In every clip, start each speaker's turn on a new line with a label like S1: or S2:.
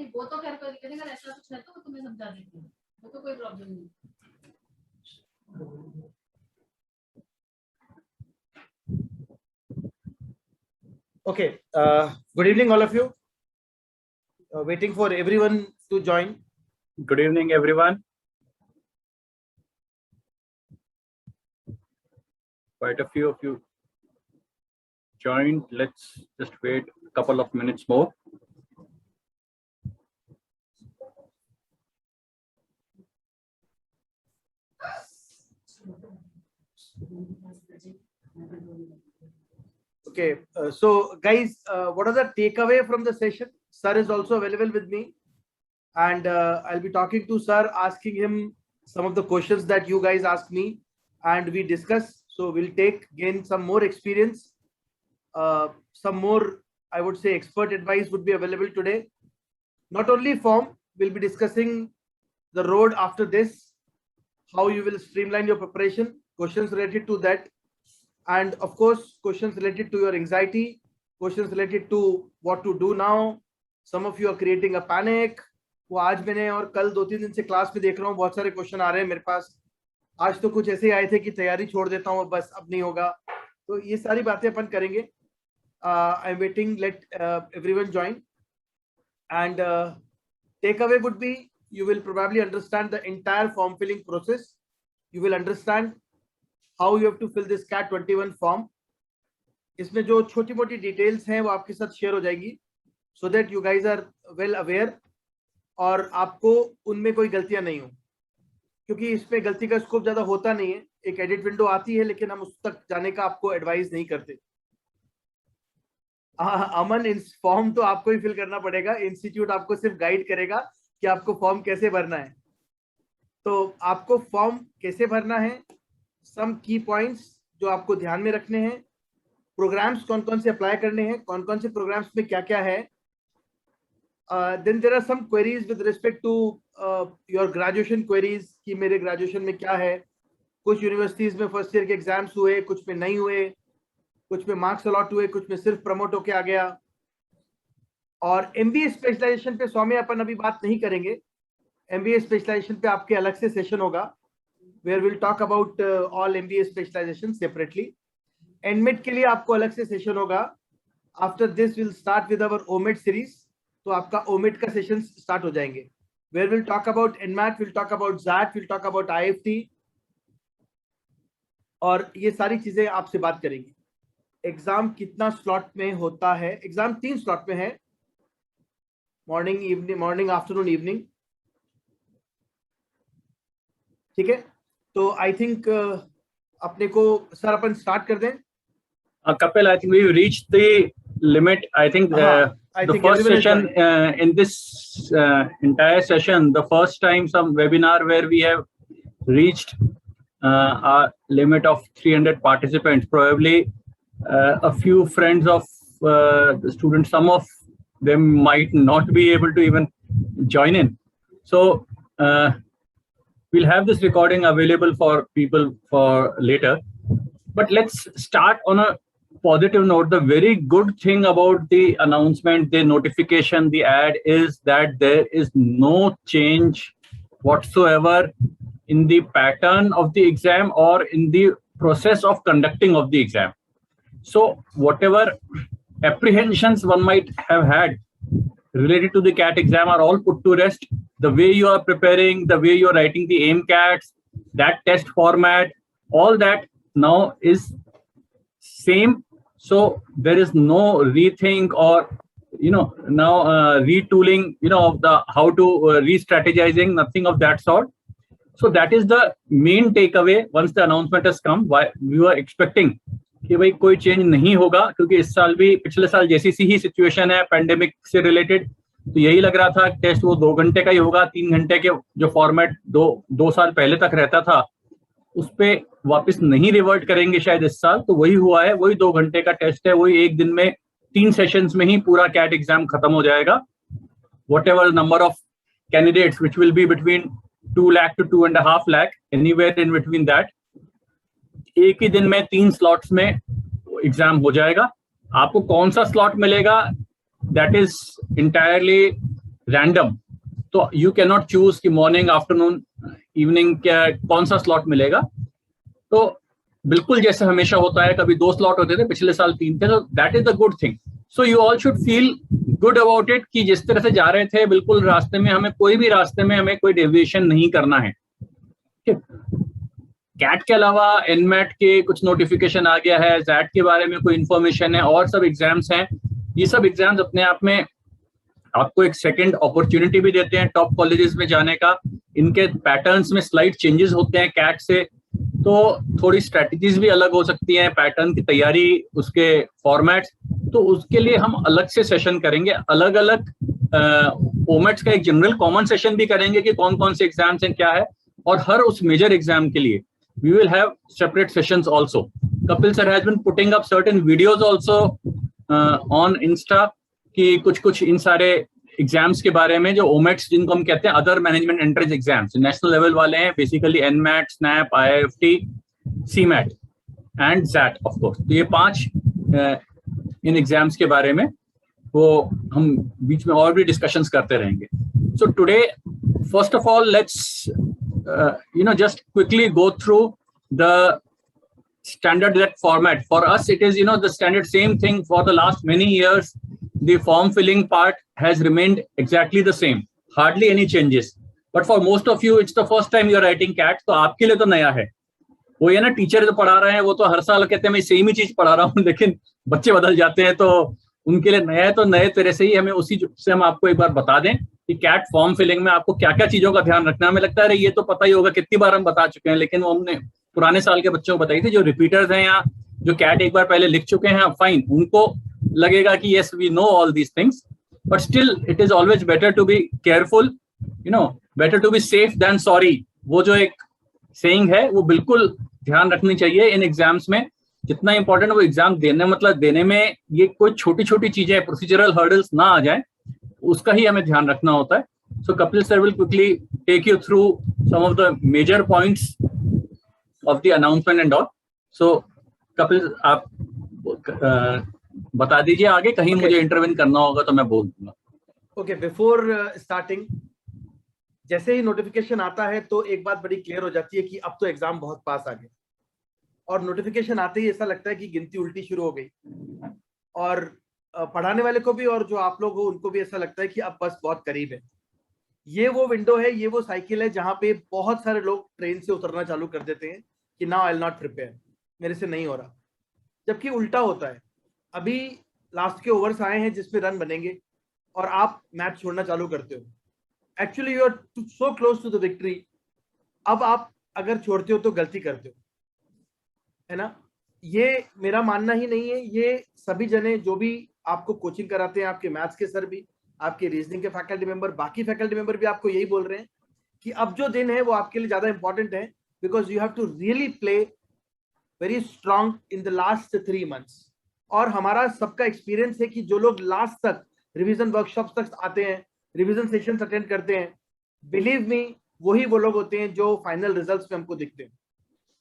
S1: नहीं, वो तो खैर कोई दिक्कत नहीं, अगर ऐसा कुछ है तो तुम्हें समझा देती हूँ, वो तो कोई प्रॉब्लम नहीं।
S2: Okay, good evening all of you. Waiting for everyone to join.
S3: Good evening everyone. Quite a few of you joined. Let's just wait a couple of minutes more.
S2: Okay, so guys, what are the takeaway from the session? Sir is also available with me, and I'll be talking to sir, asking him some of the questions that you guys ask me, and we discuss. So we'll gain some more experience, some more, I would say, expert advice would be available today. Not only form, we'll be discussing the road after this, how you will streamline your preparation, questions related to that, and of course questions related to your anxiety, questions related to what to do now. Some of you are creating a panic. वो आज मैंने और कल 2-3 दिन से class में देख रहा हूँ, बहुत सारे क्वेश्चन आ रहे हैं मेरे पास. आज तो कुछ ऐसे आए थे कि तैयारी छोड़ देता हूँ, बस अब नहीं होगा. तो ये सारी बातें अपन करेंगे. I am waiting, late everyone join. And takeaway would be, you will probably understand the entire form filling process. You will understand how you have to fill this CAT 21 form. इसमें जो छोटी मोटी डिटेल्स हैं वो आपके साथ share हो जाएगी, so that you guys are well aware, और आपको उनमें कोई गलतियां नहीं हो, क्योंकि इसमें गलती का स्कोप ज्यादा होता नहीं है. एक एडिट विंडो आती है, लेकिन हम उस तक जाने का आपको एडवाइस नहीं करते. अमन, इस फॉर्म तो आपको ही फिल करना पड़ेगा. इंस्टीट्यूट आपको सिर्फ गाइड करेगा कि आपको फॉर्म कैसे भरना है. तो आपको फॉर्म कैसे भरना है, सम की पॉइंट्स जो आपको ध्यान में रखने हैं, प्रोग्राम्स कौन कौन से अप्लाई करने हैं, कौन कौन से प्रोग्राम्स में क्या क्या है. Then there are some queries with respect to your graduation queries, कि मेरे ग्रेजुएशन में क्या है. कुछ यूनिवर्सिटीज में फर्स्ट ईयर के एग्जाम्स हुए, कुछ में नहीं हुए, कुछ में मार्क्स अलॉट हुए, कुछ में सिर्फ प्रमोट होके आ गया. और एमबीए स्पेशलाइजेशन पे स्वामी अपन अभी बात नहीं करेंगे. एमबीए स्पेशलाइजेशन पे आपके अलग से सेशन होगा, where will talk about all MBA specialization separately. NMAT के लिए आपको अलग से सेशन होगा. After this will start with our OMET series. तो आपका ओमेट का सेशन स्टार्ट हो जाएंगे, where will talk about NMAT, will talk about XAT, will talk about IIFT, और ये सारी चीजें आपसे बात करेंगे. एग्जाम कितना स्लॉट में होता है? एग्जाम 3 स्लॉट में है, morning, evening, morning, afternoon, evening. ठीक है, तो आई थिंक अपने को सर अपन स्टार्ट कर दें.
S3: Kapil, I think we've reached the limit. I think the first session in this entire session, the first time some webinar where we have reached our limit of 300 participants. Probably a few friends of the students, some of them might not be able to even join in. So we'll have this recording available for people for later. But let's start on a positive note. The very good thing about the announcement, the notification, the ad is that there is no change whatsoever in the pattern of the exam or in the process of conducting of the exam. So whatever apprehensions one might have had related to the CAT exam are all put to rest. The way you are preparing, the way you are writing the AIMCATs, that test format, all that now is same. So there is no rethink or now retooling of the how to re-strategizing, nothing of that sort. So that is the main takeaway once the announcement has come. Why we were expecting कि भाई कोई change नहीं होगा, क्योंकि इस साल भी पिछले साल जैसी सी ही सिचुएशन है पैंडेमिक से रिलेटेड. तो यही लग रहा था टेस्ट वो 2 घंटे का ही होगा. 3 घंटे के जो फॉर्मेट दो साल पहले तक रहता था उस पे वापस नहीं रिवर्ट करेंगे शायद इस साल. तो वही हुआ है, वही 2 घंटे का टेस्ट है, वही एक दिन में 3 सेशंस में ही पूरा कैट एग्जाम खत्म हो जाएगा. whatever number of candidates, which will be between 2 lakh to 2.5 lakh, anywhere in between that, एक ही दिन में 3 स्लॉट्स में एग्जाम हो जाएगा. आपको कौन सा स्लॉट मिलेगा, दैट इज इंटायरली रैंडम, तो यू कैन नॉट चूज कि मॉर्निंग, आफ्टरनून, इवनिंग क्या कौन सा स्लॉट मिलेगा। तो बिल्कुल जैसे हमेशा होता है, कभी 2 स्लॉट होते थे, पिछले साल 3 थे, तो that is the good thing. So you all should feel good about it कि जिस तरह से जा रहे थे बिल्कुल रास्ते में हमें कोई भी रास्ते में हमें कोई डेविएशन नहीं करना है। कैट के अलावा एनमैट के कुछ नोटिफिकेशन आ गया है, जैट के बारे में कोई इंफॉर्मेशन है, और सब एग्जाम्स हैं। ये सब एग्जाम्स अपने आप में आपको एक सेकंड अपॉर्चुनिटी भी देते हैं टॉप कॉलेजेस में जाने का। इनके पैटर्न्स में स्लाइट चेंजेस होते हैं कैट से, तो थोड़ी स्ट्रेटजीज भी अलग हो सकती हैं, पैटर्न की तैयारी, उसके फॉर्मेट्स। तो उसके लिए हम अलग से सेशन करेंगे, अलग अलग ओमेट्स का एक जनरल कॉमन सेशन भी करेंगे कि कौन कौन से एग्जाम्स हैं, क्या है, और हर उस मेजर एग्जाम के लिए we will have separate sessions also. Kapil sir has been putting up certain videos also on Insta कि कुछ इन सारे एग्जाम्स के बारे में, जो ओमेट्स जिनको हम कहते हैं other management entrance exams, national level वाले हैं basically, NMAT, SNAP, IIFT, CMAT and XAT of course. तो ये 5 इन एग्जाम्स के बारे में वो हम बीच में और भी डिस्कशंस करते रहेंगे। So today first of all let's just quickly go through the standard that format. For us, it is, the standard same thing for the last many years. The form filling part has remained exactly the same. Hardly any changes. But for most of you, it's the first time you're writing CAT. तो आपके लिए तो नया है। वो ये ना, teacher जो पढ़ा रहे हैं वो तो हर साल कहते हैं मैं सेम ही चीज पढ़ा रहा हूँ, लेकिन बच्चे बदल जाते हैं, तो उनके लिए नया है। तो नए तरह से ही हमें उसी से हम आपको एक बार बता दें कि कैट फॉर्म फिलिंग में आपको क्या क्या चीजों का ध्यान रखना है। हमें लगता है ये तो पता ही होगा, कितनी बार हम बता चुके हैं, लेकिन वो हमने पुराने साल के बच्चों को बताई थी। जो रिपीटर्स हैं या जो कैट एक बार पहले लिख चुके हैं, फाइन, उनको लगेगा कि yes we know all these things, but still it is always better to be careful, better to be safe than sorry. वो जो एक सेइंग है वो बिल्कुल ध्यान रखनी चाहिए इन एग्जाम्स में। जितना इंपॉर्टेंट वो एग्जाम देने में ये कोई छोटी छोटी चीजें, प्रोसीजरल हर्डल्स ना आ जाए, उसका ही हमें ध्यान रखना होता है। So Kapil sir will quickly take you through some of the major points of the announcement and all. So Kapil, आप बता दीजिए आगे, कहीं मुझे इंटरवेन करना होगा तो मैं बोल दूंगा।
S2: ओके, बिफोर स्टार्टिंग, जैसे ही नोटिफिकेशन आता है तो एक बात बड़ी क्लियर हो जाती है कि अब तो एग्जाम बहुत पास आ गए, और नोटिफिकेशन आते ही ऐसा लगता है कि गिनती उल्टी शुरू हो गई, और पढ़ाने वाले को भी और जो आप लोग हो उनको भी ऐसा लगता है कि अब बस बहुत करीब है। ये वो विंडो है, ये वो साइकिल है जहां पे बहुत सारे लोग ट्रेन से उतरना चालू कर देते हैं कि now I will not prepare, मेरे से नहीं हो रहा। जबकि उल्टा होता है, अभी लास्ट के ओवर्स आए हैं जिसमें रन बनेंगे और आप मैच छोड़ना चालू करते हो। Actually you are so close to the victory. अब आप अगर छोड़ते हो तो गलती करते हो, है ना। ये मेरा मानना ही नहीं है, ये सभी जने जो भी आपको कोचिंग कराते हैं, आपके मैथ्स के सर भी, आपके रीजनिंग के फैकल्टी मेंबर, बाकी फैकल्टी मेंबर भी आपको यही बोल रहे हैं कि अब जो दिन है वो आपके लिए ज्यादा इंपॉर्टेंट है, because you have to really play very strong in the last 3 months। और हमारा सबका एक्सपीरियंस है कि जो लोग लास्ट तक रिवीजन वर्कशॉप्स तक आते हैं, रिवीजन सेशंस अटेंड करते हैं, बिलीव मी, वही वो लोग होते हैं जो फाइनल रिजल्ट्स में हमको दिखते हैं।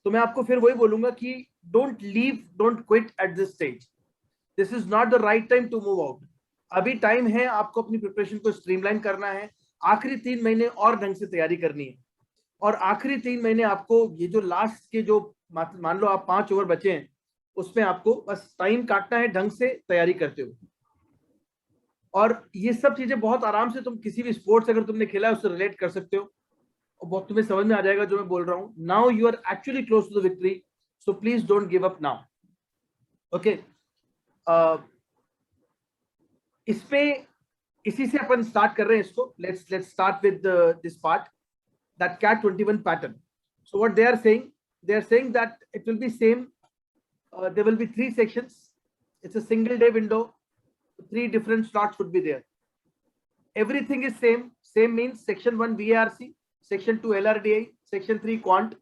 S2: तो मैं आपको फिर वही बोलूंगा कि don't leave, don't quit at this stage. This is not the right time to move out. अभी टाइम है आपको अपनी प्रिपरेशन को स्ट्रीमलाइन करना है। आखिरी 3 महीने और ढंग से तैयारी करनी है, और आखिरी 3 महीने आपको ये जो लास्ट के जो मान लो आप 5 ओवर बचे हैं, उसमें आपको बस टाइम काटना है ढंग से तैयारी करते हो। और ये सब चीजें बहुत आराम से तुम किसी भी स्पोर्ट्स अगर तुमने खेला है उससे रिलेट कर सकते हो, और बहुत तुम्हें समझ में आ जाएगा जो मैं बोल रहा हूँ। Now you are actually close to the victory, so please don't give up now. Okay, इसमें इसी से अपन स्टार्ट कर रहे हैं इसको। Let's start with this part, that CAT 21 pattern. So what they are saying that it will be same, there will be 3 sections, it's a single day window, 3 different slots would be there, everything is same means section 1 VARC, section 2 LRDI, section 3 quant.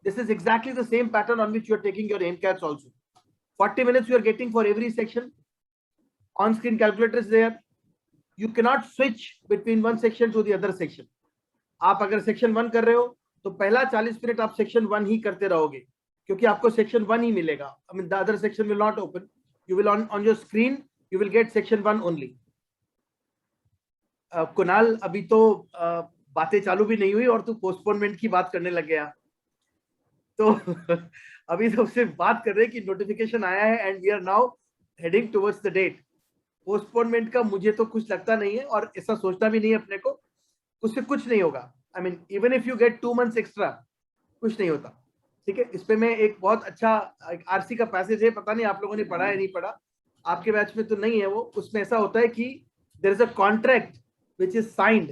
S2: This is exactly the same pattern on which you are taking your AIMCATs also. 40 minutes you are getting for every section. On screen calculator is there, you cannot switch between one section to the other section. आप अगर section 1 कर रहे हो तो पहला 40 minute आप section 1 ही करते रहोगे, क्योंकि आपको सेक्शन 1 ही मिलेगा। I mean the other section will not open. You will on your screen you will get section 1 only. Kunal, अभी तो बातें चालू भी नहीं हुई और तू पोस्टपोनमेंट की बात करने लग गया। तो अभी तो सिर्फ बात कर रहे हैं कि नोटिफिकेशन आया है and we are now heading towards the date. Postponement का मुझे तो कुछ लगता नहीं है और ऐसा सोचना भी नहीं है अपने को, उससे कुछ नहीं होगा। I mean even if you get 2 months extra, कुछ नहीं होता। ठीक है, इस पे मैं एक बहुत अच्छा आरसी का पैसेज है, पता नहीं आप लोगों ने पढ़ा है नहीं पढ़ा, आपके बैच में तो नहीं है वो। उसमें ऐसा होता है कि there is a contract which is signed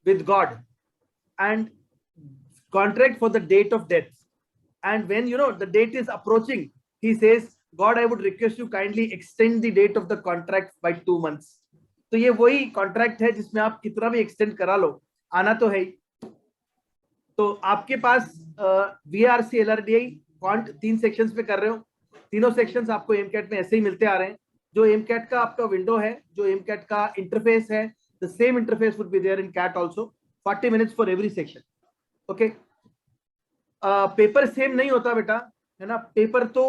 S2: with God and contract for the date of death, and when you know the date is approaching, he says God I would request you kindly extend the date of the contract by 2 months। तो ये वही contract है जिसमें आप कितना भी extend करा लो, आना तो है ही। तो आपके पास VRC LRDI क्वांट 3 सेक्शंस पे कर रहे हो, तीनों सेक्शंस आपको एमकैट में ऐसे ही मिलते आ रहे हैं। जो एमकैट का आपका विंडो है, जो एमकैट का इंटरफेस है, the same interface would be there in CAT also, 40 minutes for every section. Okay, paper same नहीं होता बेटा, है ना, पेपर तो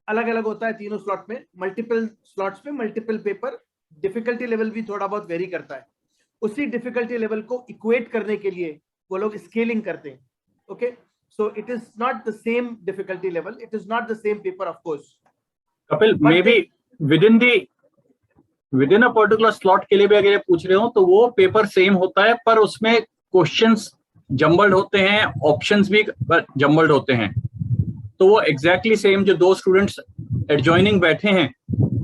S2: अलग अलग होता है तीनों स्लॉट में, मल्टीपल स्लॉट्स में मल्टीपल पेपर, डिफिकल्टी लेवल भी थोड़ा बहुत वेरी करता है। उसी डिफिकल्टी लेवल को इक्वेट करने के लिए वो लोग स्केलिंग करते हैं। Okay, so it is not the same difficulty level, it is not the same paper of course.
S3: Kapil, may be within a particular slot के लिए भी अगर ये पूछ रहे हो तो वो पेपर सेम होता है, पर उसमें क्वेश्चंस जम्बल्ड होते हैं, ऑप्शंस भी जम्बल्ड होते हैं। तो वो एग्जैक्टली सेम, जो 2 स्टूडेंट्स एडजॉइनिंग बैठे हैं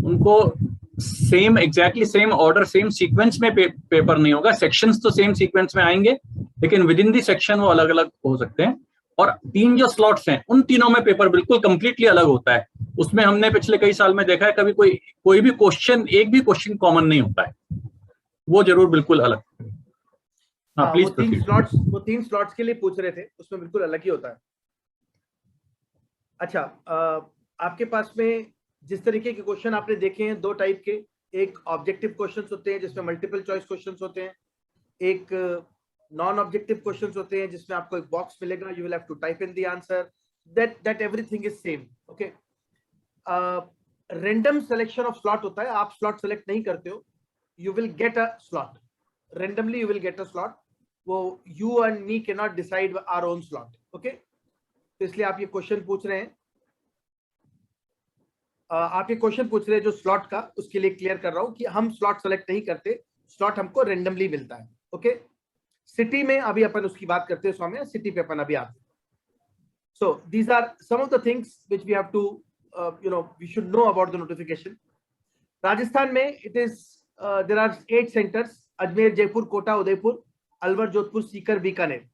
S3: उनको same exactly same order same sequence में पेपर नहीं होगा। सेक्शंस तो सेम सीक्वेंस में आएंगे, लेकिन विद इन दी सेक्शन वो अलग अलग हो सकते हैं। और 3 जो स्लॉट्स हैं उन तीनों में पेपर बिल्कुल कंप्लीटली अलग होता है। उसमें हमने पिछले कई साल में देखा है, कभी कोई भी क्वेश्चन, एक भी क्वेश्चन कॉमन नहीं होता है, वो जरूर बिल्कुल अलग। हाँ, प्लीज।
S2: वो 3 स्लॉट्स के लिए पूछ रहे थे, उसमें बिल्कुल अलग ही होता है। अच्छा, आपके पास में जिस तरीके के क्वेश्चन आपने देखे हैं 2 टाइप के, एक ऑब्जेक्टिव क्वेश्चंस होते हैं जिसमें मल्टीपल चॉइस क्वेश्चंस होते हैं, एक नॉन ऑब्जेक्टिव क्वेश्चंस होते हैं जिसमें आपको एक बॉक्स मिलेगा, you will have to type in the answer, that everything is same. Okay, random selection of slot होता है, आप स्लॉट सेलेक्ट नहीं करते हो, you will get a slot randomly, you will get a slot, वो you and me cannot decide our own slot। Okay, तो इसलिए आप ये क्वेश्चन पूछ रहे हैं, आप ये क्वेश्चन पूछ रहे हैं जो स्लॉट का, उसके लिए क्लियर कर रहा हूं कि हम स्लॉट सेलेक्ट नहीं करते, स्लॉट हमको रेंडमली मिलता है। ओके, सिटी में अभी अपन उसकी बात करते हैं स्वामी, सिटी पे अपन अभी आते हैं। So these are some of the things which we have to we should know about the notification. Rajasthan में it is there are 8 centres, Ajmer, Jaipur, Kota, Udaipur, Alwar, Jodhpur, Sikar, Bikaner.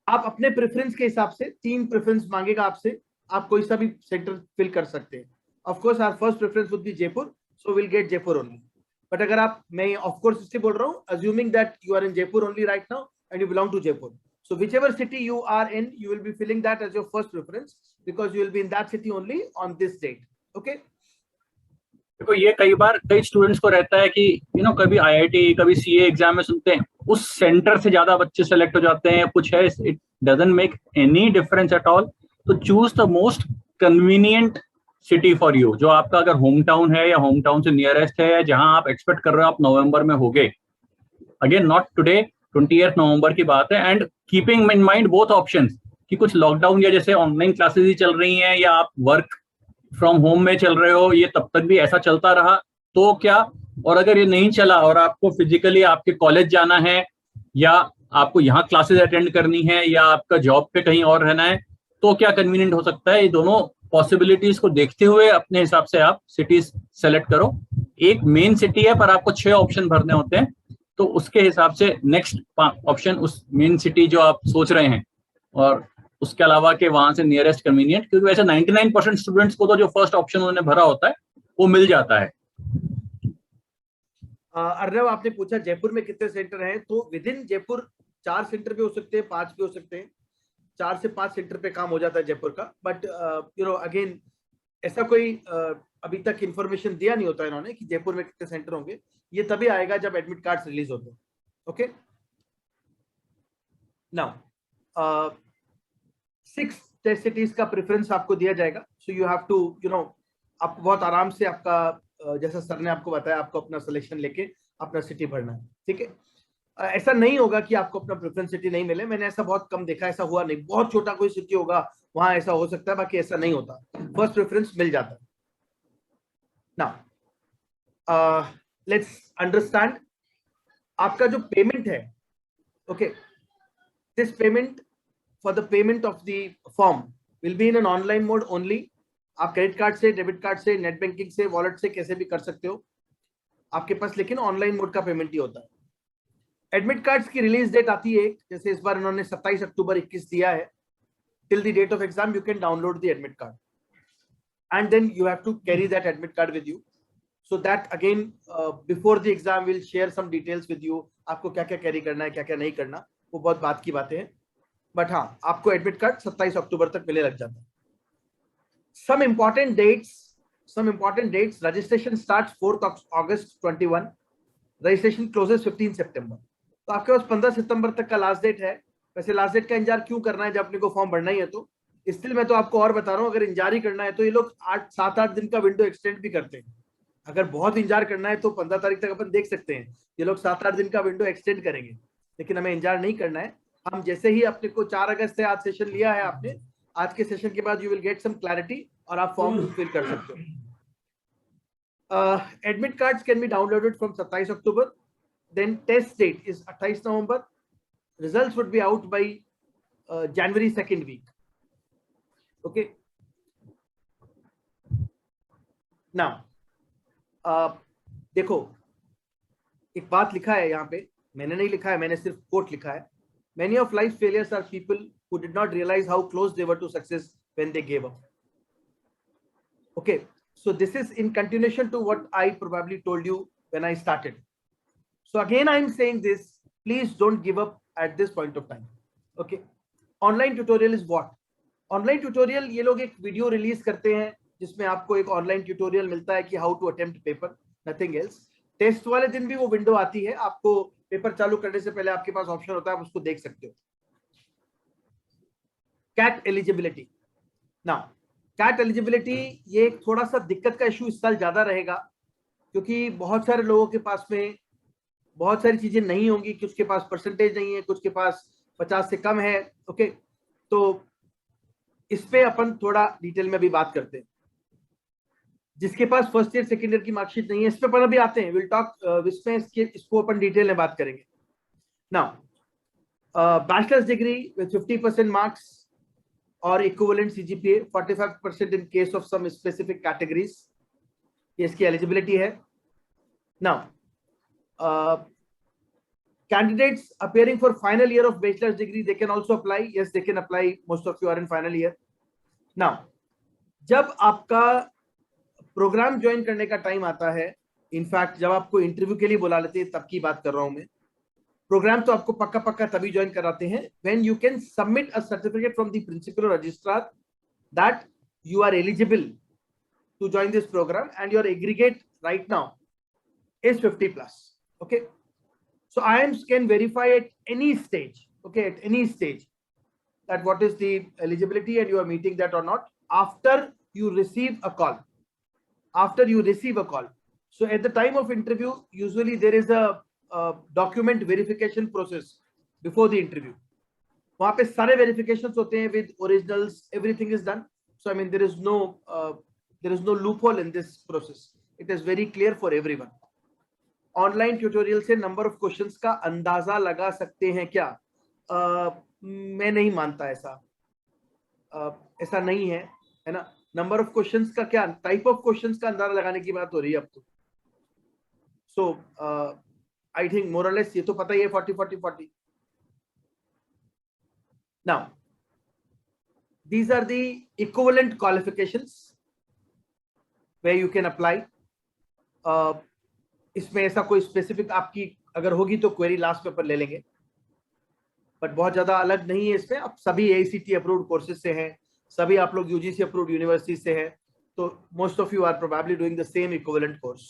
S2: आप अपने प्रेफरेंस के हिसाब से 3 प्रेफरेंस मांगेगा आपसे, आप कोई सा भी सेंटर फिल कर सकते हैं। Of course our first preference would be Jaipur, so will get Jaipur only. But अगर आप, मैं ऑफ कोर्स इसलिए बोल रहा हूँ, assuming that you are in Jaipur only right now and you belong to Jaipur, so whichever city you are in, you will be filling that as your first preference because you will be in that city only on this date। okay,
S3: देखो, ये कई बार कई students को रहता है कि कभी IIT, कभी CA एग्जाम में सुनते हैं उस सेंटर से ज्यादा बच्चे सेलेक्ट हो जाते हैं, कुछ है, it doesn't make any difference at all. तो choose the most convenient city for you, जो आपका अगर होम टाउन है या होम टाउन से नियरेस्ट है, या जहां आप एक्सपेक्ट कर रहे हो आप नवंबर में होगे। अगेन नॉट टुडे, 28 नवंबर की बात है। And keeping in mind both options, कि कुछ लॉकडाउन या जैसे ऑनलाइन क्लासेस ही चल रही हैं, या आप वर्क फ्रॉम होम में चल रहे हो, ये तब तक भी ऐसा चलता रहा तो क्या, और अगर ये नहीं चला और आपको फिजिकली आपके कॉलेज जाना है, या आपको यहाँ क्लासेस अटेंड करनी है, या आपका जॉब पे कहीं और रहना है, तो क्या कन्वीनियंट हो सकता है। ये दोनों पॉसिबिलिटीज को देखते हुए अपने हिसाब से आप सिटीज सेलेक्ट करो। एक मेन सिटी है पर आपको 6 ऑप्शन भरने होते हैं, तो उसके हिसाब से नेक्स्ट ऑप्शन उस मेन सिटी जो आप सोच रहे हैं, और उसके अलावा के वहां से नियरेस्ट कन्वीनियंट, क्योंकि वैसे 99% स्टूडेंट्स को तो जो फर्स्ट ऑप्शन उन्होंने भरा होता है वो मिल जाता है।
S2: अर्नव, आपने पूछा जयपुर में कितने सेंटर हैं, तो विद इन जयपुर 4 सेंटर पे हो सकते हैं, 5 भी हो सकते हैं, 4 से 5 सेंटर पे काम हो जाता है जयपुर का। बट अगेन ऐसा कोई अभी तक इंफॉर्मेशन दिया नहीं होता इन्होंने कि जयपुर में कितने सेंटर होंगे, ये तभी आएगा जब एडमिट कार्ड रिलीज होते हैं। ओके, नाउ 6 टेस्ट सिटीज का प्रेफरेंस आपको दिया जाएगा, सो यू हैव टू आप बहुत आराम से आपका जैसा सर ने आपको बताया, आपको अपना सिलेक्शन लेके अपना सिटी भरना है, ठीक है। ऐसा नहीं होगा कि आपको अपना प्रेफरेंस सिटी नहीं मिले, मैंने ऐसा बहुत कम देखा, ऐसा हुआ नहीं। बहुत छोटा कोई सिटी होगा वहां ऐसा हो सकता है, बाकी ऐसा नहीं होता, फर्स्ट प्रेफरेंस मिल जाता है। नाउ लेट्स अंडरस्टैंड आपका जो पेमेंट है, okay, this payment for the payment of the form will be in an online mode only. आप क्रेडिट कार्ड से, डेबिट कार्ड से, नेट बैंकिंग से, वॉलेट से कैसे भी कर सकते हो आपके पास, लेकिन ऑनलाइन मोड का पेमेंट ही होता है। एडमिट कार्ड्स की रिलीज डेट आती है, जैसे इस बार उन्होंने 27 अक्टूबर 21 दिया है। Till the date of exam you can download the admit card and then you have to carry that admit card with you, so that again before the exam will share some details with you, आपको क्या क्या carry करना है, क्या क्या नहीं करना, वो बहुत बात की बातें हैं। बट हाँ, आपको एडमिट कार्ड 27 अक्टूबर तक मिलने लग जाता है। Some important dates, registration starts 4th August 21, registration closes 15 September। तो आपके पास 15 सितंबर तक का लास्ट डेट है। वैसे लास्ट डेट का इंतजार क्यों करना है जब अपने को फॉर्म भरना ही है, तो इसलिए मैं तो आपको और बता रहा हूँ, अगर इंतजार ही करना है तो ये लोग 7-8 दिन का विंडो एक्सटेंड भी करते हैं। अगर बहुत इंतजार करना है तो 15 तारीख तक अपन देख सकते हैं, ये लोग 7-8 दिन का विंडो एक्सटेंड करेंगे, लेकिन हमें इंतजार नहीं करना है। हम जैसे ही अपने को 4 अगस्त से आज सेशन लिया है आपने, आज के सेशन के बाद you will get some clarity और आप फॉर्म फिल कर सकते हो। Admit cards can be downloaded from 27 October, then test date is 28 November, results would be out by January 2nd week, okay. Now देखो, एक बात लिखा है यहाँ पे, मैंने नहीं लिखा है, मैंने सिर्फ कोट लिखा है। Many of life's failures are people who did not realize how close they were to success when they gave up. Okay, so this is in continuation to what I probably told you when I started. So again, I am saying this, please don't give up at this point of time. Okay, online tutorial is what? Online tutorial, ये लोग एक video release करते हैं जिसमें आपको एक online tutorial मिलता है कि how to attempt paper, nothing else. Test वाले दिन भी वो विंडो आती है, आपको पेपर चालू करने से पहले आपके पास ऑप्शन होता है, आप उसको देख सकते हो। CAT eligibility, now CAT eligibility ये एक थोड़ा सा दिक्कत का इशू इस साल ज्यादा रहेगा, क्योंकि बहुत सारे लोगों के पास में बहुत सारी चीजें नहीं होंगी, कुछ के पास परसेंटेज नहीं है, कुछ के पास 50 से कम है, ओके। तो इस पे अपन थोड़ा डिटेल में भी बात करते हैं। जिसके पास फर्स्ट ईयर सेकेंड ईयर की मार्कशीट नहीं है, इस पे अपन अभी आते हैं, विल टॉक इसमें, इसको अपन डिटेल में बात करेंगे। Now bachelor's degree with 50% marks और equivalent CGPA 45% in case of some specific categories, ये इसकी एलिजिबिलिटी है। Now candidates appearing for final year of bachelor's degree, they can also apply. Yes, they can apply. Most of you are in final year. Now, जब आपका programme join करने का time आता है, in fact जब आपको इंटरव्यू के लिए बुला लेते हैं तब की बात कर रहा हूं मैं, प्रोग्राम तो आपको पक्का पक्का तभी ज्वाइन कराते हैं when you can submit a certificate from the principal और registrar that you are eligible to join this programme and your aggregate right now is 50+, okay. So IIMs can verify at any stage, okay, at any stage, that what is the eligibility and you are meeting that or not after you receive a call. After you receive a call. So at the time of interview, usually there is a document verification process before the interview. वहाँ पे सारे verifications होते हैं with originals, everything is done. So I mean there is no loophole in this process. It is very clear for everyone. Online tutorial से number of questions का अंदाजा लगा सकते हैं क्या? मैं नहीं मानता ऐसा, ऐसा नहीं है, है ना। नंबर ऑफ क्वेश्चंस का क्या, टाइप ऑफ क्वेश्चंस का अंदाजा लगाने की बात हो रही है अब तो। सो I think more or less ये तो पता ही है 40-40-40। Now these are the equivalent qualifications where you can apply. इसमें ऐसा कोई स्पेसिफिक आपकी अगर होगी तो क्वेरी लास्ट पेपर ले लेंगे, बट बहुत ज्यादा अलग नहीं है इसमें। अब सभी AICTE अप्रूव्ड कोर्सेज से हैं, सभी आप लोग UGC अप्रूव्ड यूनिवर्सिटी से हैं, तो most of you are probably doing the same equivalent course.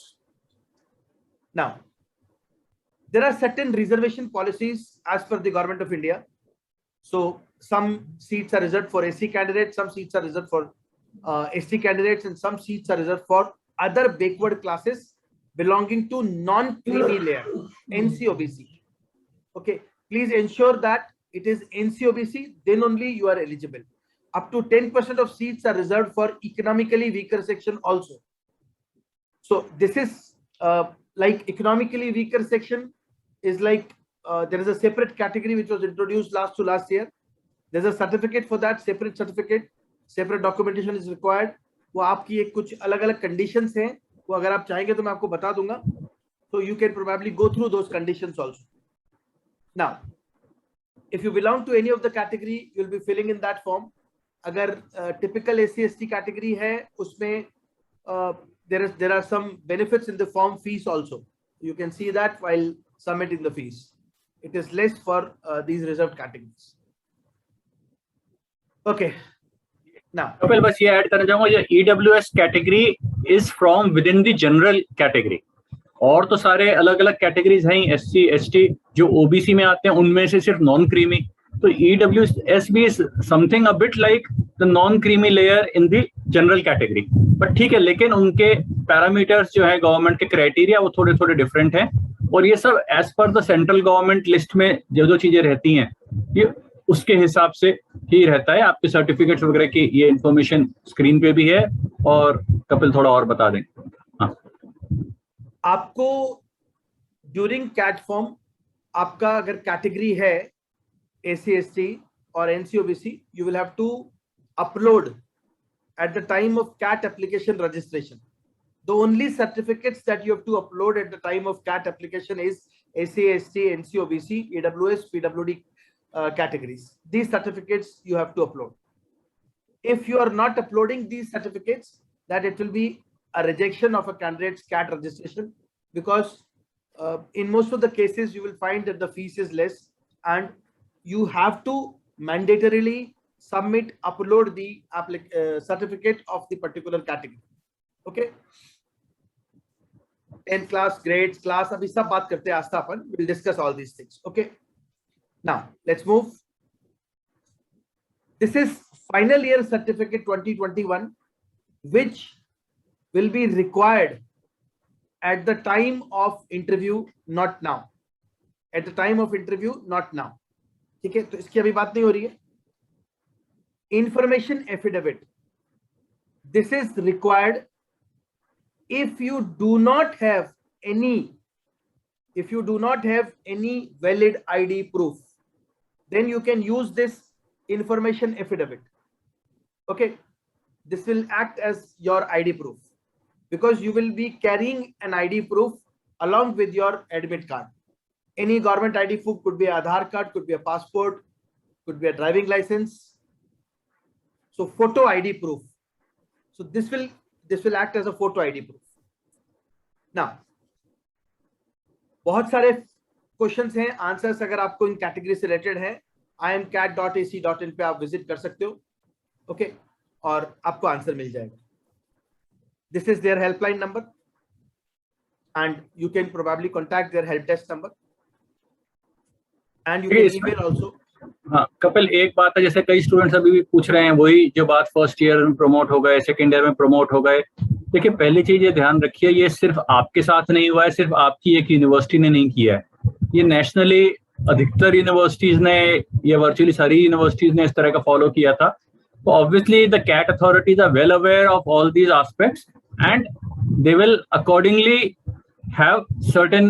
S2: Now there are certain reservation policies as per the government of India. So some seats are reserved for SC candidates, some seats are reserved for ST candidates and some seats are reserved for other backward classes belonging to non-creamy layer, NCOBC. Okay, please ensure that it is NCOBC, then only you are eligible. Up to 10% of seats are reserved for economically weaker section also. So this is like economically weaker section is like there is a separate category which was introduced last year. There's a certificate for that, separate certificate, separate documentation is required. वो आपकी एक कुछ अलग-अलग conditions हैं, वो अगर आप चाहेंगे तो मैं आपको बता दूंगा. So you can probably go through those conditions also. Now, if you belong to any of the category, you'll be filling in that form. अगर typical SC/ST category है, उसमें there are some benefits in the form fees also. You can see that while submitting the fees. It is less for these reserved categories. Okay. Now,
S3: Kapil, बस ये add करना चाहूंगा, ये EWS category is from within the general category. और तो सारे अलग अलग कैटेगरीज हैं, SC, ST जो OBC में आते हैं, उनमें से सिर्फ नॉन क्रीमी. तो EWS भी is something a bit like the non creamy layer in the general category. But ठीक है, लेकिन उनके पैरामीटर्स जो है गवर्नमेंट के क्राइटेरिया वो थोड़े थोड़े डिफरेंट हैं. और ये सब as per the central government list में जो चीजें रहती हैं ये उसके हिसाब से ही रहता है. आपके सर्टिफिकेट्स वगैरह की ये इंफॉर्मेशन स्क्रीन पे भी है. और कपिल थोड़ा और बता दें. हाँ,
S2: आपको ड्यूरिंग कैट फॉर्म आपका अगर कैटेगरी है SC/ST or NCOBC, you will have to upload at the time of CAT application registration. The only certificates that you have to upload at the time of CAT application is SC/ST, NCOBC, EWS, PWD categories. These certificates you have to upload. If you are not uploading these certificates, that it will be a rejection of a candidate's CAT registration, because in most of the cases you will find that the fees is less and you have to mandatorily upload the certificate of the particular category. Okay. 10 class, grades, class, abhi sab baat karte hain aasta apan. We'll discuss all these things. Okay. Now let's move. This is final year certificate 2021, which will be required at the time of interview, not now. At the time of interview, not now. ठीक है, तो इसकी अभी बात नहीं हो रही है. Information affidavit. This is required if you do not have any valid ID proof, then you can use this information affidavit. Okay, this will act as your ID proof because you will be carrying an ID proof along with your admit card. Any government ID proof, could be an Aadhaar card, could be a passport, could be a driving license. So photo ID proof. So this will act as a photo ID proof. Now, बहुत सारे questions हैं, answers अगर आपको इन category से related है, imcat.ac.in पे आप visit कर सकते हो. ओके, और आपको आंसर मिल जाएगा. This is their helpline number and you can probably contact their help desk number and you can email also.
S3: हाँ कपिल, एक बात है, जैसे कई स्टूडेंट्स अभी भी पूछ रहे हैं वही जो बात, फर्स्ट ईयर में प्रमोट हो गए, सेकेंड ईयर में प्रमोट हो गए. देखिए, पहली चीज ये ध्यान रखिए, ये सिर्फ आपके साथ नहीं हुआ है, सिर्फ आपकी एक यूनिवर्सिटी ने नहीं किया है. ये नेशनली अधिकतर यूनिवर्सिटीज ने या वर्चुअली सारी यूनिवर्सिटीज ने इस तरह का फॉलो किया था. तो obviously the CAT authorities are well aware of all these aspects and they will accordingly have certain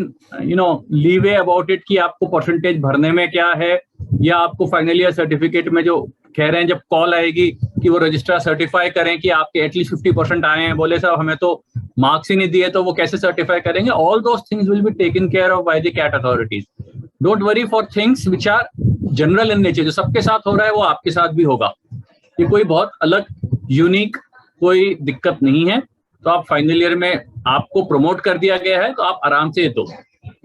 S3: leeway about it कि आपको परसेंटेज भरने में क्या है, या आपको फाइनल ईयर सर्टिफिकेट में जो कह रहे हैं जब कॉल आएगी कि वो रजिस्ट्रार सर्टिफाई करें कि आपके एटलीस्ट 50% आए हैं, बोले साहब हमें तो मार्क्स ही नहीं दिए तो वो कैसे सर्टिफाई करेंगे. All those things will be taken care of by the CAT authorities. Don't worry for things which are general in nature. जो सबके साथ हो रहा है वो आपके साथ भी होगा. ये कोई बहुत अलग यूनिक कोई दिक्कत नहीं है. तो आप फाइनल ईयर में आपको प्रमोट कर दिया गया है तो आप आराम से, तो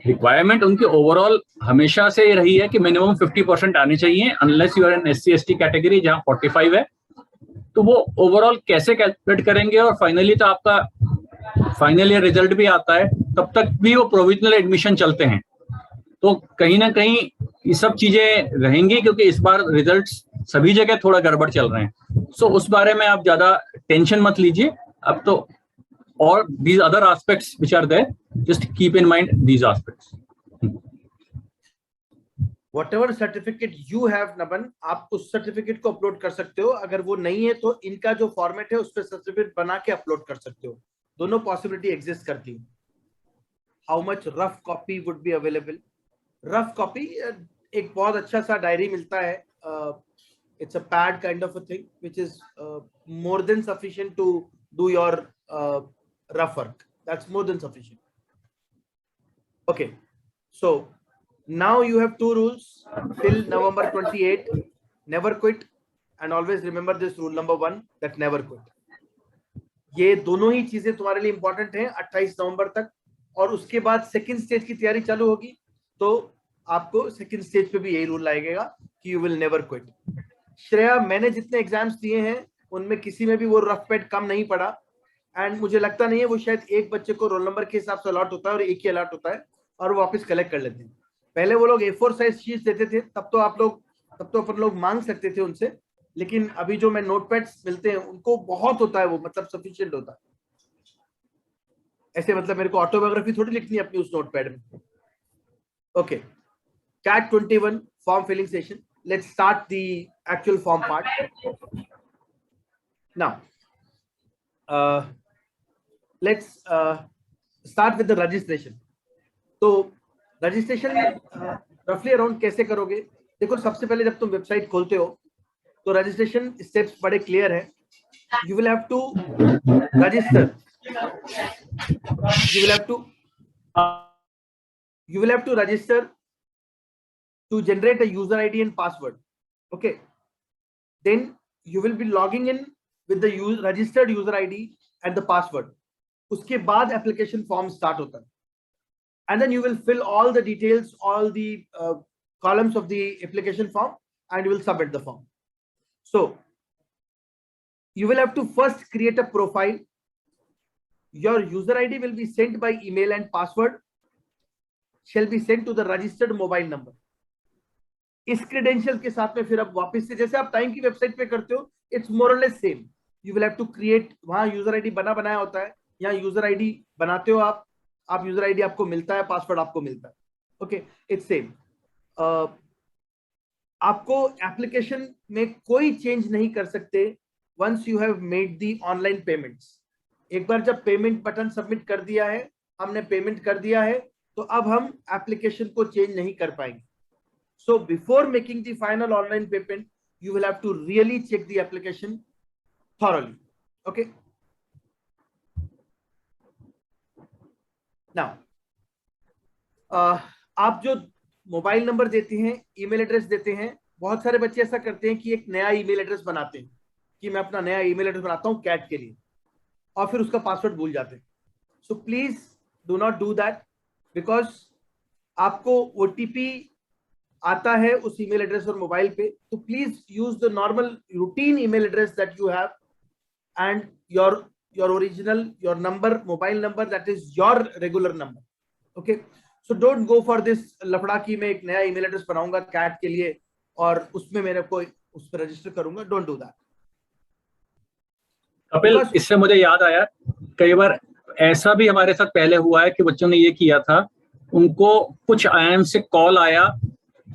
S3: रिक्वायरमेंट उनकी ओवरऑल हमेशा से रही है कि मिनिमम 50% आने चाहिए, unless you are an SC/ST category जहां 45 है. तो वो ओवरऑल कैसे कैलकुलेट करेंगे, और फाइनली तो आपका फाइनल ईयर रिजल्ट भी आता है, तब तक भी वो प्रोविजनल एडमिशन चलते हैं. तो कहीं ना कहीं ये सब चीजें रहेंगी क्योंकि इस बार रिजल्ट सभी जगह थोड़ा गड़बड़ चल रहे हैं. सो उस बारे में आप ज्यादा टेंशन मत लीजिए. अब तो और these other aspects which are there, Just keep in mind these aspects.
S2: Whatever certificate you have, Naban, आप उस सर्टिफिकेट को अपलोड कर सकते हो. अगर वो नहीं है तो इनका जो फॉर्मेट है उस पर सर्टिफिकेट बना के अपलोड कर सकते हो. दोनों पॉसिबिलिटी एग्जिस्ट करती है. How much rough copy would be available? Rough copy एक बहुत अच्छा सा डायरी मिलता है. It's a pad kind of a thing which is more than sufficient to do your rough work. That's more than sufficient. Okay, so now you have two rules till November 28. Never quit, and always remember this rule number 1, that never quit. ये दोनों ही चीजें तुम्हारे लिए important हैं 28 नवंबर तक. और उसके बाद सेकंड स्टेज की तैयारी चालू होगी तो आपको सेकंड स्टेज पे भी यही रूल लगेगा कि you will never quit. Shreya, मैंने जितने एग्जाम्स दिए हैं उनमें किसी में भी वो रफ पेड कम नहीं पड़ा. एंड मुझे लगता नहीं है वो, शायद एक बच्चे को रोल नंबर के हिसाब से अलॉट होता है और एक ही अलॉट होता है और वो वापस कलेक्ट कर लेते हैं. पहले वो लोग A4 साइज शीट देते थे, तब तो अपन लोग मांग सकते थे उनसे. लेकिन अभी जो मैं नोटपैड्स मिलते हैं उनको बहुत होता है, वो मतलब सफिशिएंट होता है. ऐसे मतलब मेरे को ऑटोबायोग्राफी थोड़ी लिखनी है अपनी उस नोटपैड में. Okay, CAT 21 form filling session. Let's start the actual form part. Now, let's start with the registration. तो registration roughly around कैसे करोगे? देखो, सबसे पहले जब तुम वेबसाइट खोलते हो तो रजिस्ट्रेशन स्टेप्स बड़े क्लियर है. You will have to register. You will have to register to generate a user ID and password. Okay, then you will be logging in with the registered user ID and the password. उसके बाद application form start होता है, and then you will fill all the details, all the columns of the application form, and you will submit the form. So you will have to first create a profile. Your user ID will be sent by email and password shall be sent to the registered mobile number. इस credential के साथ में फिर अब वापस से जैसे आप टाइम की वेबसाइट पे करते हो, it's more or less same. You will have to create, वहां यूजर आईडी बनाया होता है, यहाँ यूजर आईडी बनाते हो आप यूजर आईडी आपको मिलता है, पासवर्ड आपको मिलता है. Okay, it's same. आपको एप्लीकेशन में कोई चेंज नहीं कर सकते once you have made the online payments. एक बार जब पेमेंट बटन सबमिट कर दिया है, हमने पेमेंट कर दिया है, तो अब हम एप्लीकेशन को चेंज नहीं कर पाएंगे. So before making the final online payment, you will have to really check the application thoroughly. Okay. Now, आप जो मोबाइल नंबर देते हैं, ईमेल एड्रेस देते हैं, बहुत सारे बच्चे ऐसा करते हैं कि एक नया ईमेल एड्रेस बनाते हैं कि मैं अपना नया ईमेल एड्रेस बनाता हूं कैट के लिए, और फिर उसका पासवर्ड भूल जाते हैं. So please do not do that, because आपको OTP आता है उस ईमेल एड्रेस और मोबाइल पे. तो please use the normal routine email address that you have and your original, your number, mobile number, that is your regular number. Okay, so don't go for this लफड़ा कि मैं एक नया email address बनाऊंगा cat के लिए और उसमें मेरे को उस पर रजिस्टर करूंगा. Don't do that.
S3: कपिल, इससे मुझे याद आया, कई बार ऐसा भी हमारे साथ पहले हुआ है कि बच्चों ने ये किया था, उनको कुछ IIM से कॉल आया,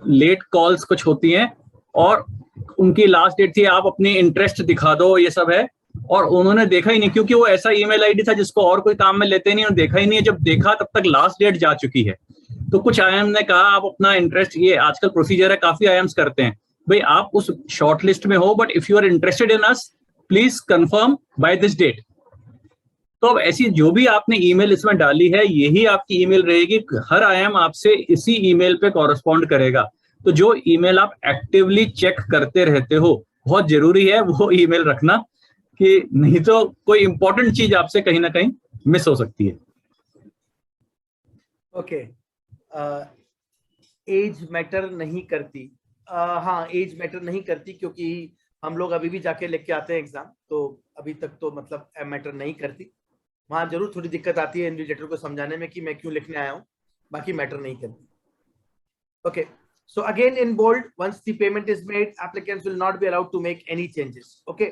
S3: लेट कॉल्स कुछ होती हैं, और उनकी लास्ट डेट थी आप अपनी इंटरेस्ट दिखा दो, ये सब है, और उन्होंने देखा ही नहीं, क्योंकि वो ऐसा ईमेल आईडी था जिसको और कोई काम में लेते नहीं, और देखा ही नहीं है. जब देखा तब तक लास्ट डेट जा चुकी है. तो कुछ IIM ने कहा आप अपना इंटरेस्ट, ये आजकल प्रोसीजर है, काफी IIMs करते हैं, भाई आप उस शॉर्ट लिस्ट में हो, but if you are interested in us please confirm by this date. तो अब ऐसी जो भी आपने ईमेल इसमें डाली है, यही आपकी ईमेल रहेगी. हर IIM आपसे इसी ईमेल पे कॉरेस्पॉन्ड करेगा. तो जो ईमेल आप एक्टिवली चेक करते रहते हो, बहुत जरूरी है वो ईमेल रखना, कि नहीं तो कोई इंपॉर्टेंट चीज आपसे कहीं ना कहीं मिस हो सकती है.
S2: ओके, एज मैटर नहीं करती. हाँ, एज मैटर नहीं करती, क्योंकि हम लोग अभी भी जाके लेके आते हैं एग्जाम, तो अभी तक तो मतलब मैटर नहीं करती. वहां जरूर थोड़ी दिक्कत आती है इन्विजिलेटर को समझाने में कि मैं क्यों लिखने आया हूँ, बाकी मैटर नहीं करती. Okay, so again in bold, once the payment is made, applicants will not be allowed to make any changes. Okay.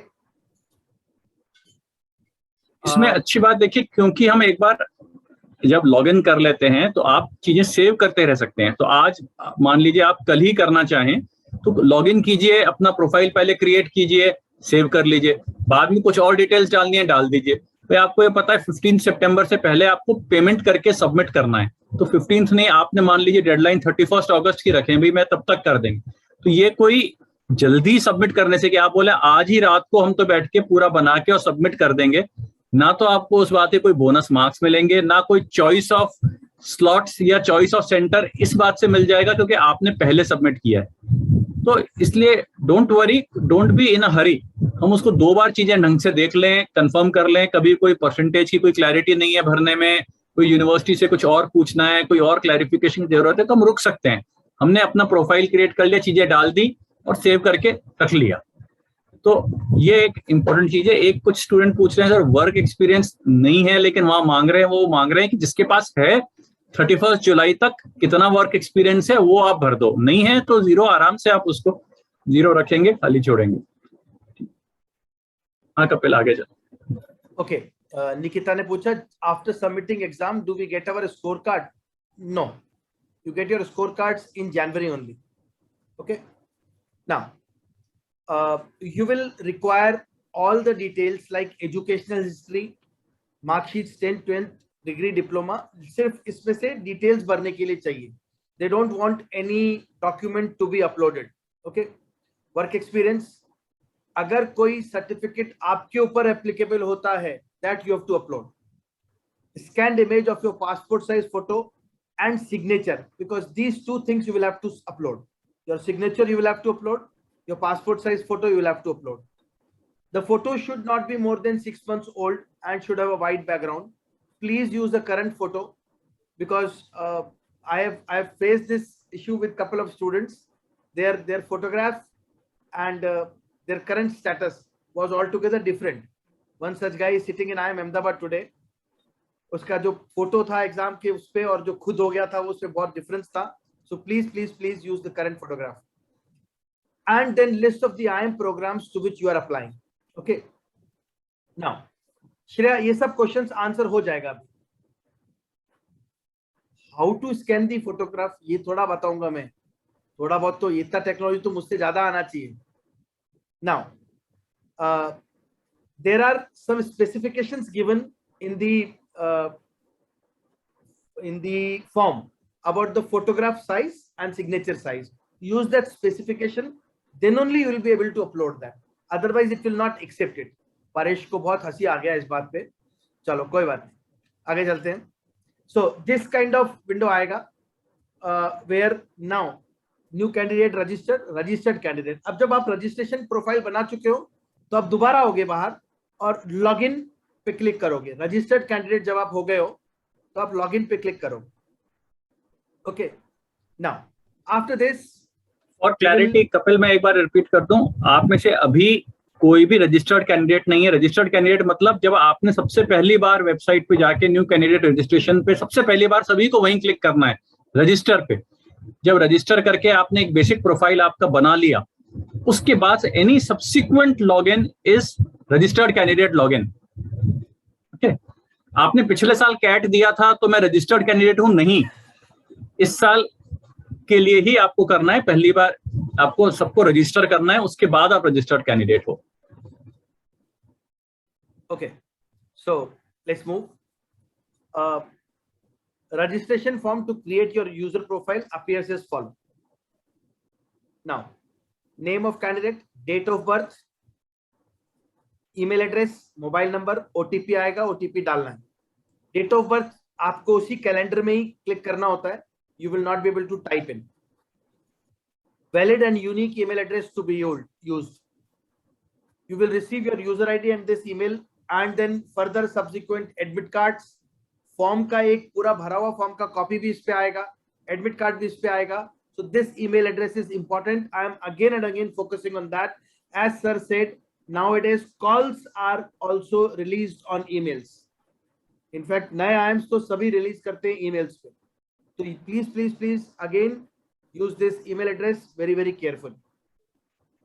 S3: इसमें अच्छी बात देखिए, क्योंकि हम एक बार जब लॉगिन कर लेते हैं तो आप चीजें सेव करते रह सकते हैं। तो आज मान लीजिए आप कल ही करना चाहें तो लॉगिन कीजिए, अपना प्रोफाइल पहले क्रिएट कीजिए, सेव कर लीजिए, बाद में कुछ और डिटेल्स डालनी है डाल दीजिए। तो आपको ये पता है 15 सितंबर से पहले आपको पेमेंट करके सबमिट करना है। तो 15 नहीं, आपने मान लीजिए डेडलाइन 31 अगस्त की रखें, भाई मैं तब तक कर देंगे। तो ये कोई जल्दी सबमिट करने से कि आप बोले आज ही रात को हम तो बैठ के पूरा बना के और सबमिट कर देंगे, ना तो आपको उस बात के कोई बोनस मार्क्स मिलेंगे, ना कोई चॉइस ऑफ स्लॉट्स या चॉइस ऑफ सेंटर इस बात से मिल जाएगा क्योंकि आपने पहले सबमिट किया है। तो इसलिए don't worry, don't be in a hurry. हम उसको 2 बार चीजें ढंग से देख लें, कंफर्म कर लें। कभी कोई परसेंटेज की कोई क्लैरिटी नहीं है भरने में, कोई यूनिवर्सिटी से कुछ और पूछना है, कोई और क्लैरिफिकेशन की जरूरत है, तो हम रुक सकते हैं। हमने अपना प्रोफाइल क्रिएट कर लिया, चीजें डाल दी और सेव करके रख लिया। तो ये एक इंपॉर्टेंट चीज है। एक कुछ स्टूडेंट पूछ रहे हैं सर वर्क एक्सपीरियंस नहीं है, लेकिन वहां मांग रहे हैं, वो मांग रहे हैं कि जिसके पास है 31 जुलाई तक कितना वर्क एक्सपीरियंस है वो आप भर दो, नहीं है तो 0 आराम से आप उसको 0 रखेंगे, खाली छोड़ेंगे। हाँ कपिल आगे चल।
S2: ओके, निकिता ने पूछा after submitting exam do we get our score card? No, you get your scorecards in January only. Okay, now you will require all the details like educational history, mark sheets, 10th 12th degree diploma. सिर्फ इसमें से details भरने के लिए चाहिए। They don't want any document to be uploaded. Okay, work experience, अगर कोई certificate आपके ऊपर applicable होता है that you have to upload. Scanned image of your passport size photo and signature, because these 2 things you will have to upload. Your signature you will have to upload, your passport size photo you will have to upload. The photo should not be more than 6 months old and should have a white background. Please use the current photo, because I have faced this issue with couple of students. Their photograph and their current status was altogether different. One such guy is sitting in IIM Ahmedabad today. उसका जो photo था exam के उस पे और जो खुद हो गया था वो उसमें बहुत डिफरेंस था। So please use the current photograph and then list of the IIM programmes to which you are applying. Okay, now Shreya ये सब क्वेश्चंस आंसर हो जाएगा। अभी how to scan the photograph ये थोड़ा बताऊंगा मैं, थोड़ा बहुत तो इतना टेक्नोलॉजी तो मुझसे ज्यादा आना चाहिए। Now there are some specifications given in the form about the photograph size and signature size. Use that specification, then only you will be able to upload that, otherwise it will not accept it. Paresh को बहुत हंसी आ गया इस बात पे, चलो कोई बात नहीं, आगे चलते हैं। So this kind of window आएगा where now new candidate registered candidate। अब जब आप रजिस्ट्रेशन प्रोफाइल बना चुके हो तो आप दोबारा होगे बाहर और लॉगिन पे क्लिक करोगे। रजिस्टर्ड कैंडिडेट जब आप हो गए हो तो आप लॉगिन पे क्लिक करोगे। ओके, नाउ आफ्टर दिस
S3: और क्लैरिटी कपिल मैं एक बार रिपीट कर दूं, आप में से अभी कोई भी रजिस्टर्ड कैंडिडेट नहीं है। रजिस्टर्ड कैंडिडेट मतलब जब आपने सबसे पहली बार वेबसाइट पे जाके न्यू कैंडिडेट रजिस्ट्रेशन पे सबसे पहली बार सभी को वहीं क्लिक करना है, रजिस्टर पे। जब रजिस्टर करके आपने एक बेसिक प्रोफाइल आपका बना लिया, उसके बाद any subsequent login is registered candidate login. आपने पिछले साल कैट दिया था तो मैं रजिस्टर्ड कैंडिडेट हूं, नहीं, इस साल के लिए ही आपको करना है। पहली बार आपको सबको रजिस्टर करना है, उसके बाद आप रजिस्टर्ड कैंडिडेट हो।
S2: Okay, so let's move. registration form to create your user profile appears as follows. Now, name of candidate, date of birth, email address, mobile number, OTP आएगा, OTP डालना है। डेट ऑफ बर्थ आपको उसी calendar में ही click करना होता है, you will not be able to type in. Valid and unique email address to be used. You will receive your user ID and this email and then further subsequent admit cards. Form का एक पूरा भरा हुआ form का copy भी इस पे आएगा, एडमिट कार्ड भी इस पे आएगा। So this email address is important. I am again and again focusing on that. As sir said, nowadays calls are also released on emails. In fact, नए IIMs तो सभी रिलीज करते हैं emails पे। तो please again use this email address very carefully.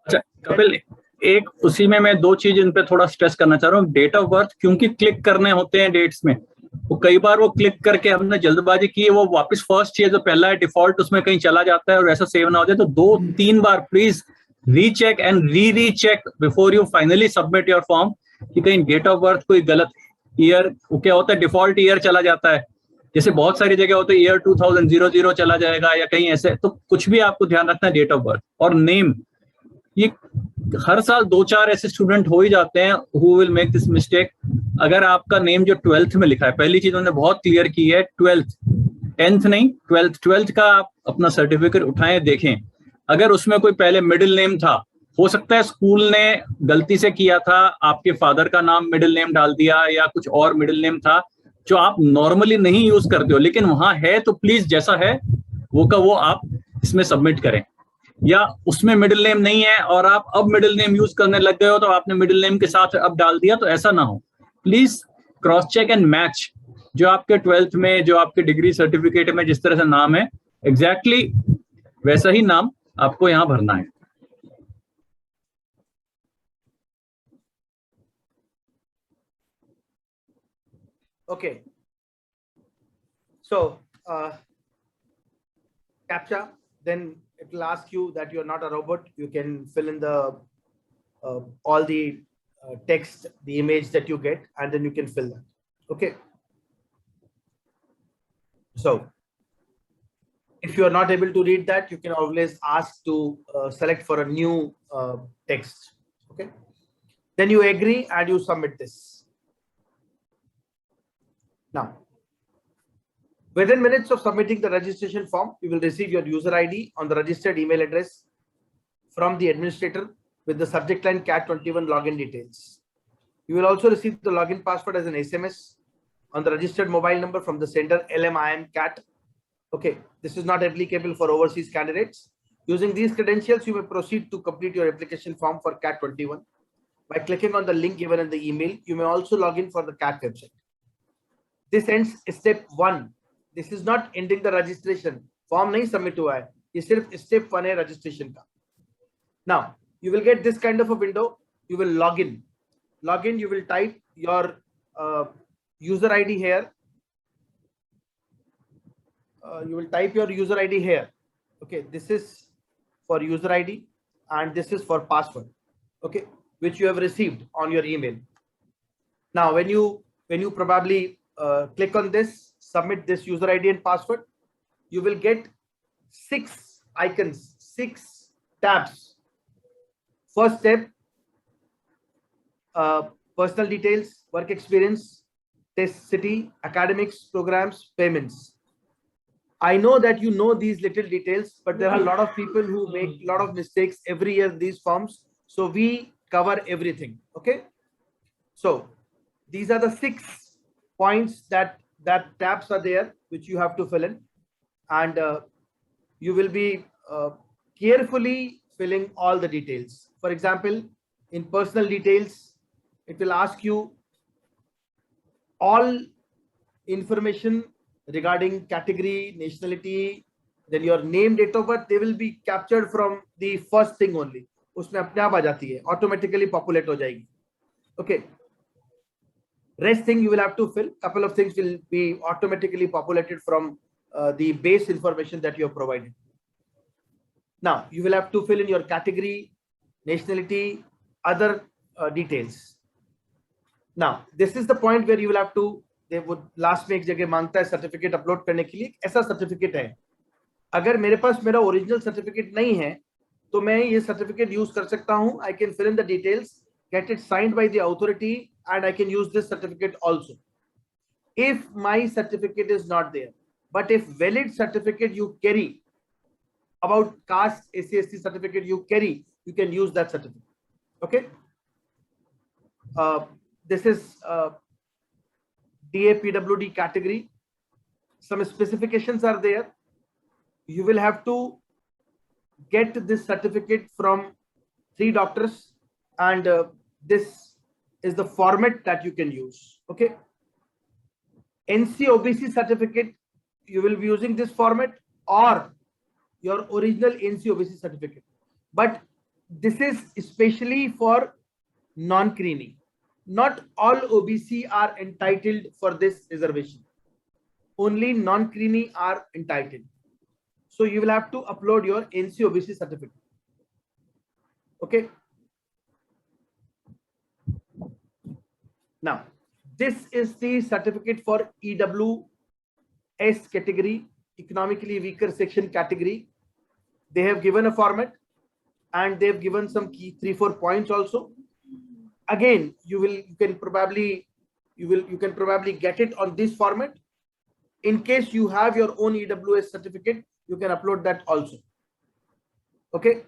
S3: अच्छा कपिल, एक उसी में मैं 2 चीज इन पे थोड़ा स्ट्रेस करना चाह रहा हूँ। डेट ऑफ बर्थ क्योंकि क्लिक करने होते हैं डेट्स में, वो वो कई बार वो क्लिक करके हमने जल्दबाजी की है, वो वापस फर्स्ट चीज जो पहला है डिफॉल्ट उसमें कहीं चला जाता है और ऐसा सेव ना हो जाए, तो 2-3 बार please recheck and recheck before you finally submit your form कि कहीं डेट ऑफ बर्थ कोई गलत ईयर, क्या होता है डिफॉल्ट ईयर चला जाता है, जैसे बहुत सारी जगह होते हैं ईयर 2000 चला जाएगा या कहीं ऐसे, तो कुछ भी आपको ध्यान रखना है डेट ऑफ बर्थ और नेम। ये हर साल 2-4 ऐसे स्टूडेंट हो ही जाते हैं who will make this mistake. अगर आपका नेम जो 12th में लिखा है, पहली चीज उन्होंने बहुत क्लियर की है 12th, 10th नहीं 12th का आप अपना सर्टिफिकेट उठाएं देखें, अगर उसमें कोई पहले मिडिल नेम था, हो सकता है स्कूल ने गलती से किया था, आपके फादर का नाम मिडिल नेम डाल दिया या कुछ और मिडिल नेम था जो आप नॉर्मली नहीं यूज करते हो, लेकिन वहां है तो प्लीज जैसा है वो का वो आप इसमें सबमिट करें। या उसमें मिडिल नेम नहीं है और आप अब मिडिल नेम यूज करने लग गए हो तो आपने मिडिल नेम के साथ अब डाल दिया, तो ऐसा ना हो। Please cross check and match, जो आपके 12th में जो आपके डिग्री सर्टिफिकेट में जिस तरह से नाम है एग्जैक्टली वैसा ही नाम आपको यहाँ भरना है।
S2: Okay. So, CAPTCHA, then it will ask you that you are not a robot. You can fill in the all the text, the image that you get, and then you can fill that. Okay. So, if you are not able to read that, you can always ask to select for a new text. Okay. Then you agree and you submit this. Now, within minutes of submitting the registration form, you will receive your user ID on the registered email address from the administrator with the subject line CAT21 login details. You will also receive the login password as an SMS on the registered mobile number from the sender LMIM-CAT. Okay, this is not applicable for overseas candidates. Using these credentials, you may proceed to complete your application form for CAT21 by clicking on the link given in the email. You may also log in for the CAT website. This ends step 1. This is not ending the registration. Form nahi submit hua hai. Ye sirf step 1 hai registration ka. Now, you will get this kind of a window. You will log in. Log in, you will type your user ID here. You will type your user ID here. Okay, this is for user ID and this is for password. Okay, which you have received on your email. Now, when you probably click on this, submit this user ID and password, you will get 6 icons, 6 tabs. First step, personal details, work experience, test city, academics, programs, payments. I know that you know these little details, but there are a lot of people who make a lot of mistakes every year in these forms. So we cover everything. Okay. So these are the 6 points that tabs are there which you have to fill in, and you will be carefully filling all the details. For example, in personal details, it will ask you all information regarding category, nationality, then your name, date of birth. They will be captured from the first thing only. उसमें अपने आप आ जाती है, automatically populate हो जाएगी. Okay. Rest thing you will have to fill. Couple of things will be automatically populated from the base information that you have provided. Now you will have to fill in your category, nationality, other details. Now this is the point where you will have to, they would last में एक जगह मांगता है certificate upload करने के लिए. ऐसा certificate है, अगर मेरे पास मेरा ओरिजिनल सर्टिफिकेट नहीं है तो मैं ये सर्टिफिकेट यूज कर सकता हूं. I can fill in the details, get it signed by the authority, and I can use this certificate also. If my certificate is not there, but if valid certificate you carry about caste, SC/ST certificate you carry, you can use that certificate. Okay. This is DA PWD category. Some specifications are there. You will have to get this certificate from 3 doctors, and this is the format that you can use. Okay. NC OBC certificate, you will be using this format or your original NC OBC certificate. But this is especially for non-creamy. Not all OBC are entitled for this reservation. only non-creamy are entitled. So you will have to upload your NC-OBC certificate. Okay. Now, this is the certificate for EWS category, economically weaker section category. They have given a format and they've given some key 3-4 points also. Again, you can probably get it on this format. In case you have your own EWS certificate, you can upload that also. Okay.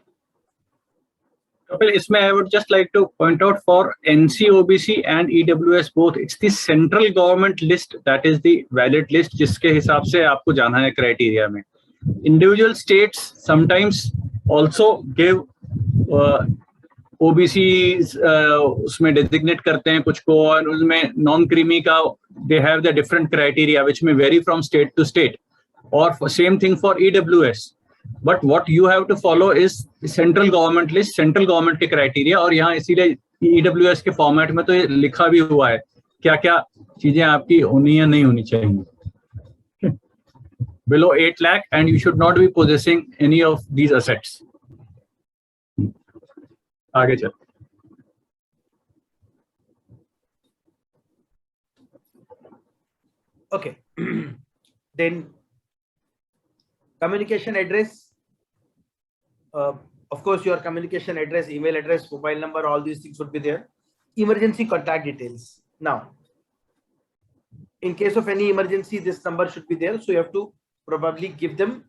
S3: Isme, I would just like to point out for NC-OBC and EWS both, it's the central government list that is the valid list, जिसके हिसाब से आपको जाना है criteria में. Individual states sometimes also give OBCs उसमें designate करते हैं कुछ को, और उसमें non-creamy का they have the different criteria which may vary from state to state, or same thing for EWS. But what you have to follow is central government list, central government के criteria, और यहाँ इसीलिए EWS के format में तो ये लिखा भी हुआ है क्या क्या चीजें आपकी होनी या नहीं होनी चाहिए. Below 8 lakh and you should not be possessing any of these assets. आगे चल.
S2: Okay. Then communication address. Of course, your communication address, email address, mobile number, all these things would be there. Emergency contact details. Now, in case of any emergency, this number should be there. So you have to probably give them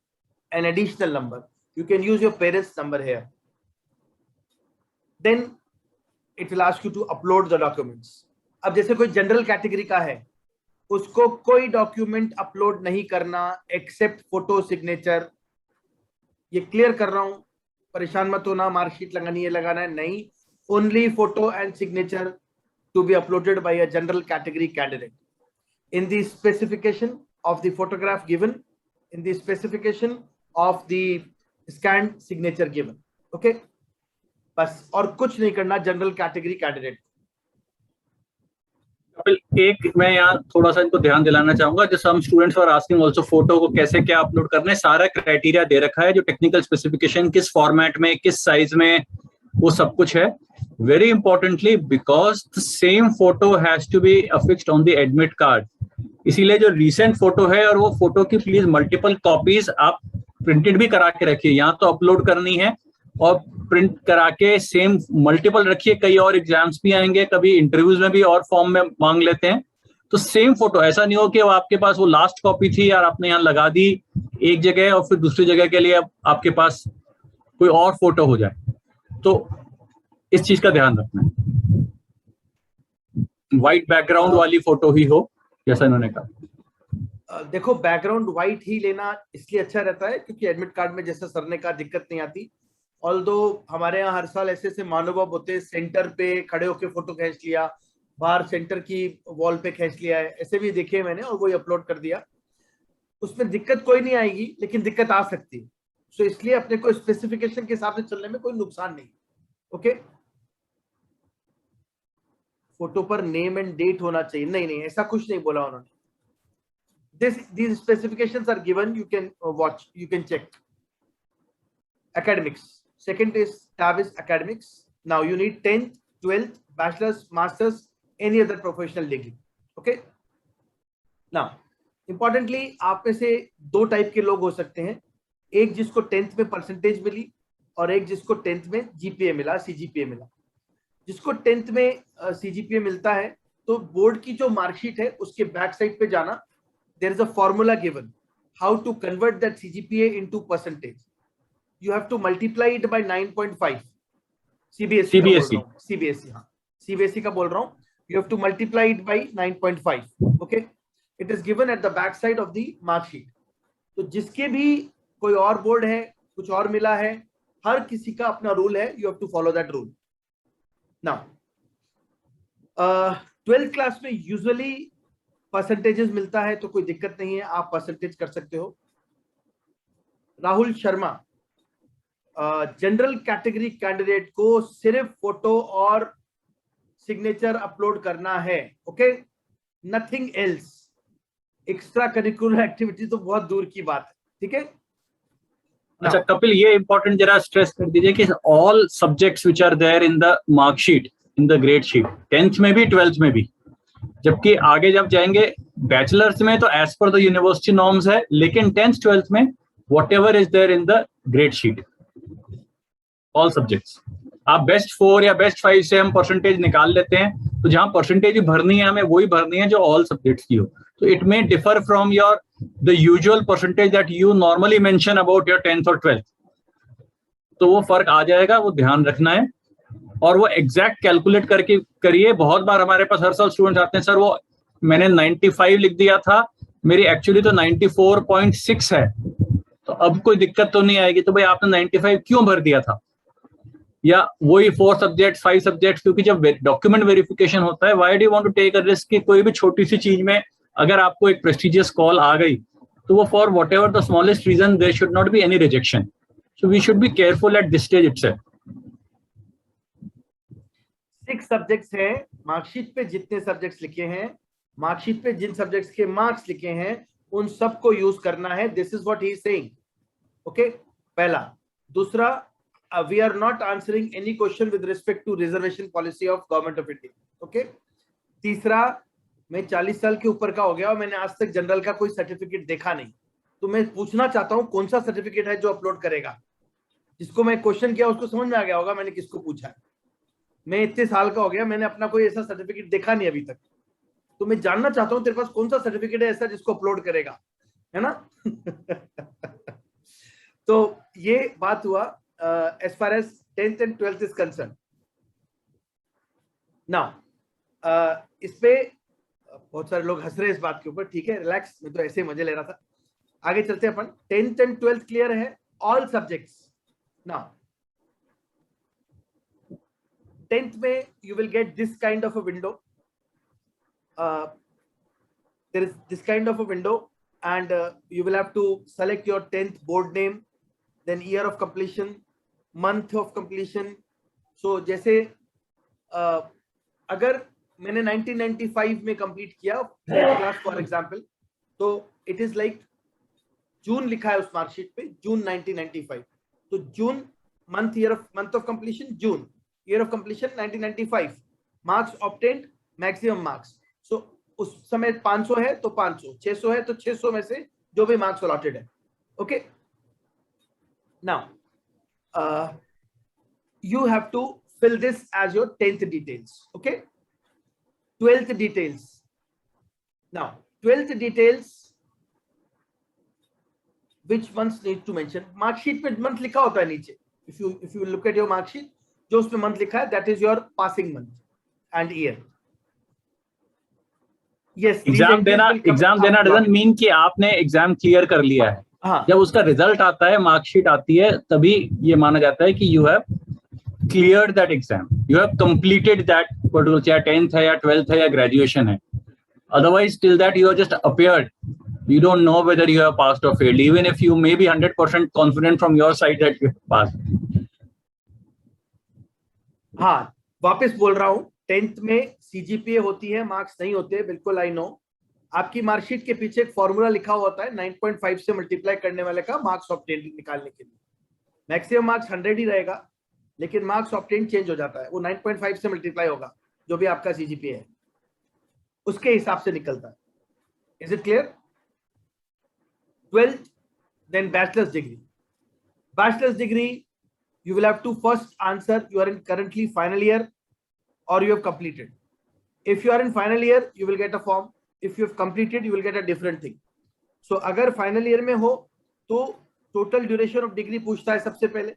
S2: an additional number. You can use your parents' number here. Then it will ask you to upload the documents. अब जैसे कोई general category का है, उसको कोई document upload नहीं करना accept photo signature. ये क्लियर कर रहा हूं, परेशान मत होना. मार्कशीट लगानी है, लगाना है नहीं. Only photo and signature to be uploaded by a general category candidate in the specification of the photograph given, in the specification of the scanned signature given. Okay, बस और कुछ नहीं करना जनरल कैटेगरी कैंडिडेट.
S3: एक मैं यहाँ थोड़ा सा इनको ध्यान दिलाना चाहूंगा, जो some students are asking also photo को कैसे क्या अपलोड करना है. सारा क्राइटेरिया दे रखा है, जो टेक्निकल स्पेसिफिकेशन किस फॉर्मेट में किस साइज में वो सब कुछ है. Very importantly because the same photo has to be affixed on the admit card. इसीलिए जो रिसेंट फोटो है और वो फोटो की प्लीज मल्टीपल कॉपीज आप प्रिंटेड भी करा के रखिए. यहाँ तो अपलोड करनी है और प्रिंट करा के सेम मल्टीपल रखिए. कई और एग्जाम्स भी आएंगे, कभी इंटरव्यूज में भी और फॉर्म में मांग लेते हैं. तो सेम फोटो, ऐसा नहीं हो कि वो आपके पास वो लास्ट कॉपी थी और आपने यहाँ लगा दी एक जगह और फिर दूसरी जगह के लिए आपके पास कोई और फोटो हो जाए. तो इस चीज का ध्यान रखना है. व्हाइट बैकग्राउंड वाली फोटो ही हो, जैसा इन्होंने कहा.
S2: देखो, बैकग्राउंड व्हाइट ही लेना इसलिए अच्छा रहता है क्योंकि एडमिट कार्ड में जैसा सर ने कहा दिक्कत नहीं आती. ऑल्दो हमारे यहाँ हर साल ऐसे ऐसे महानुभाव होते हैं, सेंटर पे खड़े होके फोटो खींच लिया, बाहर सेंटर की वॉल पे खींच लिया है, ऐसे भी देखे मैंने और वही अपलोड कर दिया. उसमें दिक्कत कोई नहीं आएगी, लेकिन दिक्कत आ सकती है. सो इसलिए अपने को स्पेसिफिकेशन के हिसाब से चलने में कोई नुकसान नहीं. ओके, फोटो पर नेम एंड डेट होना चाहिए. नहीं नहीं, ऐसा कुछ नहीं बोला उन्होंने. These specifications are given. You can watch, you can check. Academics. Second is tab is academics. Now you need 10th, 12th, bachelor's, master's, any other professional degree. Okay. Now, importantly, आप में से दो टाइप के लोग हो सकते हैं. एक जिसको 10th में परसेंटेज मिली और एक जिसको 10th में GPA मिला, CGPA मिला. जिसको 10th में CGPA मिलता है तो बोर्ड की जो मार्कशीट है उसके बैक साइड पे जाना. There is a formula given how to convert that CGPA into percentage. You have to multiply it by 9.5. CBSE हाँ, CBSE का बोल रहा हूँ. You have to multiply it by 9.5. Okay, it is given at the back side of the mark sheet. तो जिसके भी कोई और बोर्ड है, कुछ और मिला है, हर किसी का अपना रूल है. You have to follow that rule. Now, 12th class में यूजुअली परसेंटेजेस मिलता है तो कोई दिक्कत नहीं है, आप परसेंटेज कर सकते हो. Rahul Sharma, general category candidate को सिर्फ फोटो और सिग्नेचर अपलोड करना है. Okay, nothing else. Extra curricular activity तो बहुत दूर की बात है, ठीक है।
S3: अच्छा कपिल, ये इंपॉर्टेंट जरा स्ट्रेस कर दीजिए कि all subjects which are there in the marksheet, in the grade sheet, 10th में भी 12th में भी, जबकि आगे जब जाएंगे बैचलर्स में तो as per the university norms है, लेकिन 10th 12th में whatever is there in the grade sheet, all subjects. आप बेस्ट 4 या बेस्ट 5 से हम परसेंटेज निकाल लेते हैं, तो जहां परसेंटेज भरनी है हमें वही भरनी है जो ऑल सब्जेक्ट्स की हो। तो it may differ from your the usual percentage that you normally mention about your 10th और 12th, तो वो फर्क आ जाएगा, वो ध्यान रखना है। और वो एग्जैक्ट कैलकुलेट करके करिए। बहुत बार हमारे पास हर साल स्टूडेंट्स आते हैं, सर वो मैंने 95 लिख दिया था, मेरी एक्चुअली तो 94.6 है, तो अब कोई दिक्कत तो नहीं आएगी। तो भाई आपने 95 क्यों भर दिया था? या वही 4 सब्जेक्ट 5 सब्जेक्ट, क्योंकि जब डॉक्यूमेंट वेरिफिकेशन होता है, why do you want to take a risk कि कोई भी छोटी सी चीज में अगर आपको एक प्रेस्टिजियस कॉल आ गई, तो वो for whatever the smallest reason there should not be any rejection. So we should be careful at this stage itself.
S2: 6 subjects हैं, मार्कशीट पे जितने सब्जेक्ट्स लिखे हैं, मार्कशीट पे जिन सब्जेक्ट्स के मार्क्स लिखे हैं, उन सबको यूज करना है। This is what he is saying, okay. पहला। दूसरा, we are not answering any question with respect to reservation policy of government of India, okay. तीसरा, मैं 40 साल के ऊपर का हो गया और मैंने आज तक जनरल का कोई सर्टिफिकेट देखा नहीं, तो मैं पूछना चाहता हूं कौन सा सर्टिफिकेट है जो अपलोड करेगा। जिसको मैं क्वेश्चन किया उसको समझ में आ गया होगा मैंने किसको पूछा है। मैं इतने साल का हो गया, मैंने अपना कोई ऐसा सर्टिफिकेट देखा नहीं अभी तक, तो मैं जानना चाहता हूं तेरे पास कौन सा सर्टिफिकेट है ऐसा जिसको अपलोड करेगा, है ना। तो ये बात हुआ as far as 10th and 12th is concern. Now इस पे बहुत सारे लोग हंस रहे हैं इस बात के ऊपर, ठीक है, रिलैक्स, मैं तो ऐसे ही मजे ले रहा था। आगे चलते हैं अपन। 10th एंड 12th क्लियर है, ऑल सब्जेक्ट्स। नाउ 10th में you will get this kind of a window. There is this kind of a window, and you will have to select your 10th board name, then year of completion, month of completion. So जैसे अगर मैंने 1995 में complete किया 10th class for example, तो it is like जून लिखा है उस marksheet पे, जून 1995, तो June month of completion June, year of completion 1995, marks obtained maximum marks, so उस समय 500 है तो 500, 600 है तो 600 में से जो भी मार्क्स अलॉटेड है, okay. Now you have to fill this as your 10th details, okay. 12th details. Now 12th details, which ones need to mention? marksheet पे month लिखा होता है नीचे, if you look at your marksheet, जो उसमें month लिखा है that is your passing month and year. Yes,
S3: exam देना डजंट मीन कि आपने एग्जाम क्लियर कर लिया है।
S2: हाँ,
S3: जब उसका रिजल्ट आता है, मार्कशीट आती है, तभी ये माना जाता है कि you have cleared that exam, you have completed that particular, चाहे 10th है या 12th है या ग्रेजुएशन है। Otherwise till that you have just appeared, you don't know whether you have passed or failed, even if you may be 100% confident from your side that you have passed.
S2: हाँ, वापस बोल रहा हूं, 10th में CGPA होती है, marks नहीं होते, बिल्कुल आई नो। आपकी मार्कशीट के पीछे एक फॉर्मूला लिखा हुआ होता है 9.5 से मल्टीप्लाई करने वाले का मार्क्स ऑब्टेन निकालने के लिए। मैक्सिमम मार्क्स 100 ही रहेगा, लेकिन मार्क्स ऑब्टेन चेंज हो जाता है, वो 9.5 से मल्टीप्लाई होगा, जो भी आपका सीजीपीए है उसके हिसाब से निकलता है। Is it clear? 12th, then bachelor's degree. Bachelor's degree, you will have to first answer you are in currently final year or you have completed. If you are in final year, you will get a form. If you have completed, you will get a different thing. So अगर final year में हो तो total duration of degree पूछता है सबसे पहले,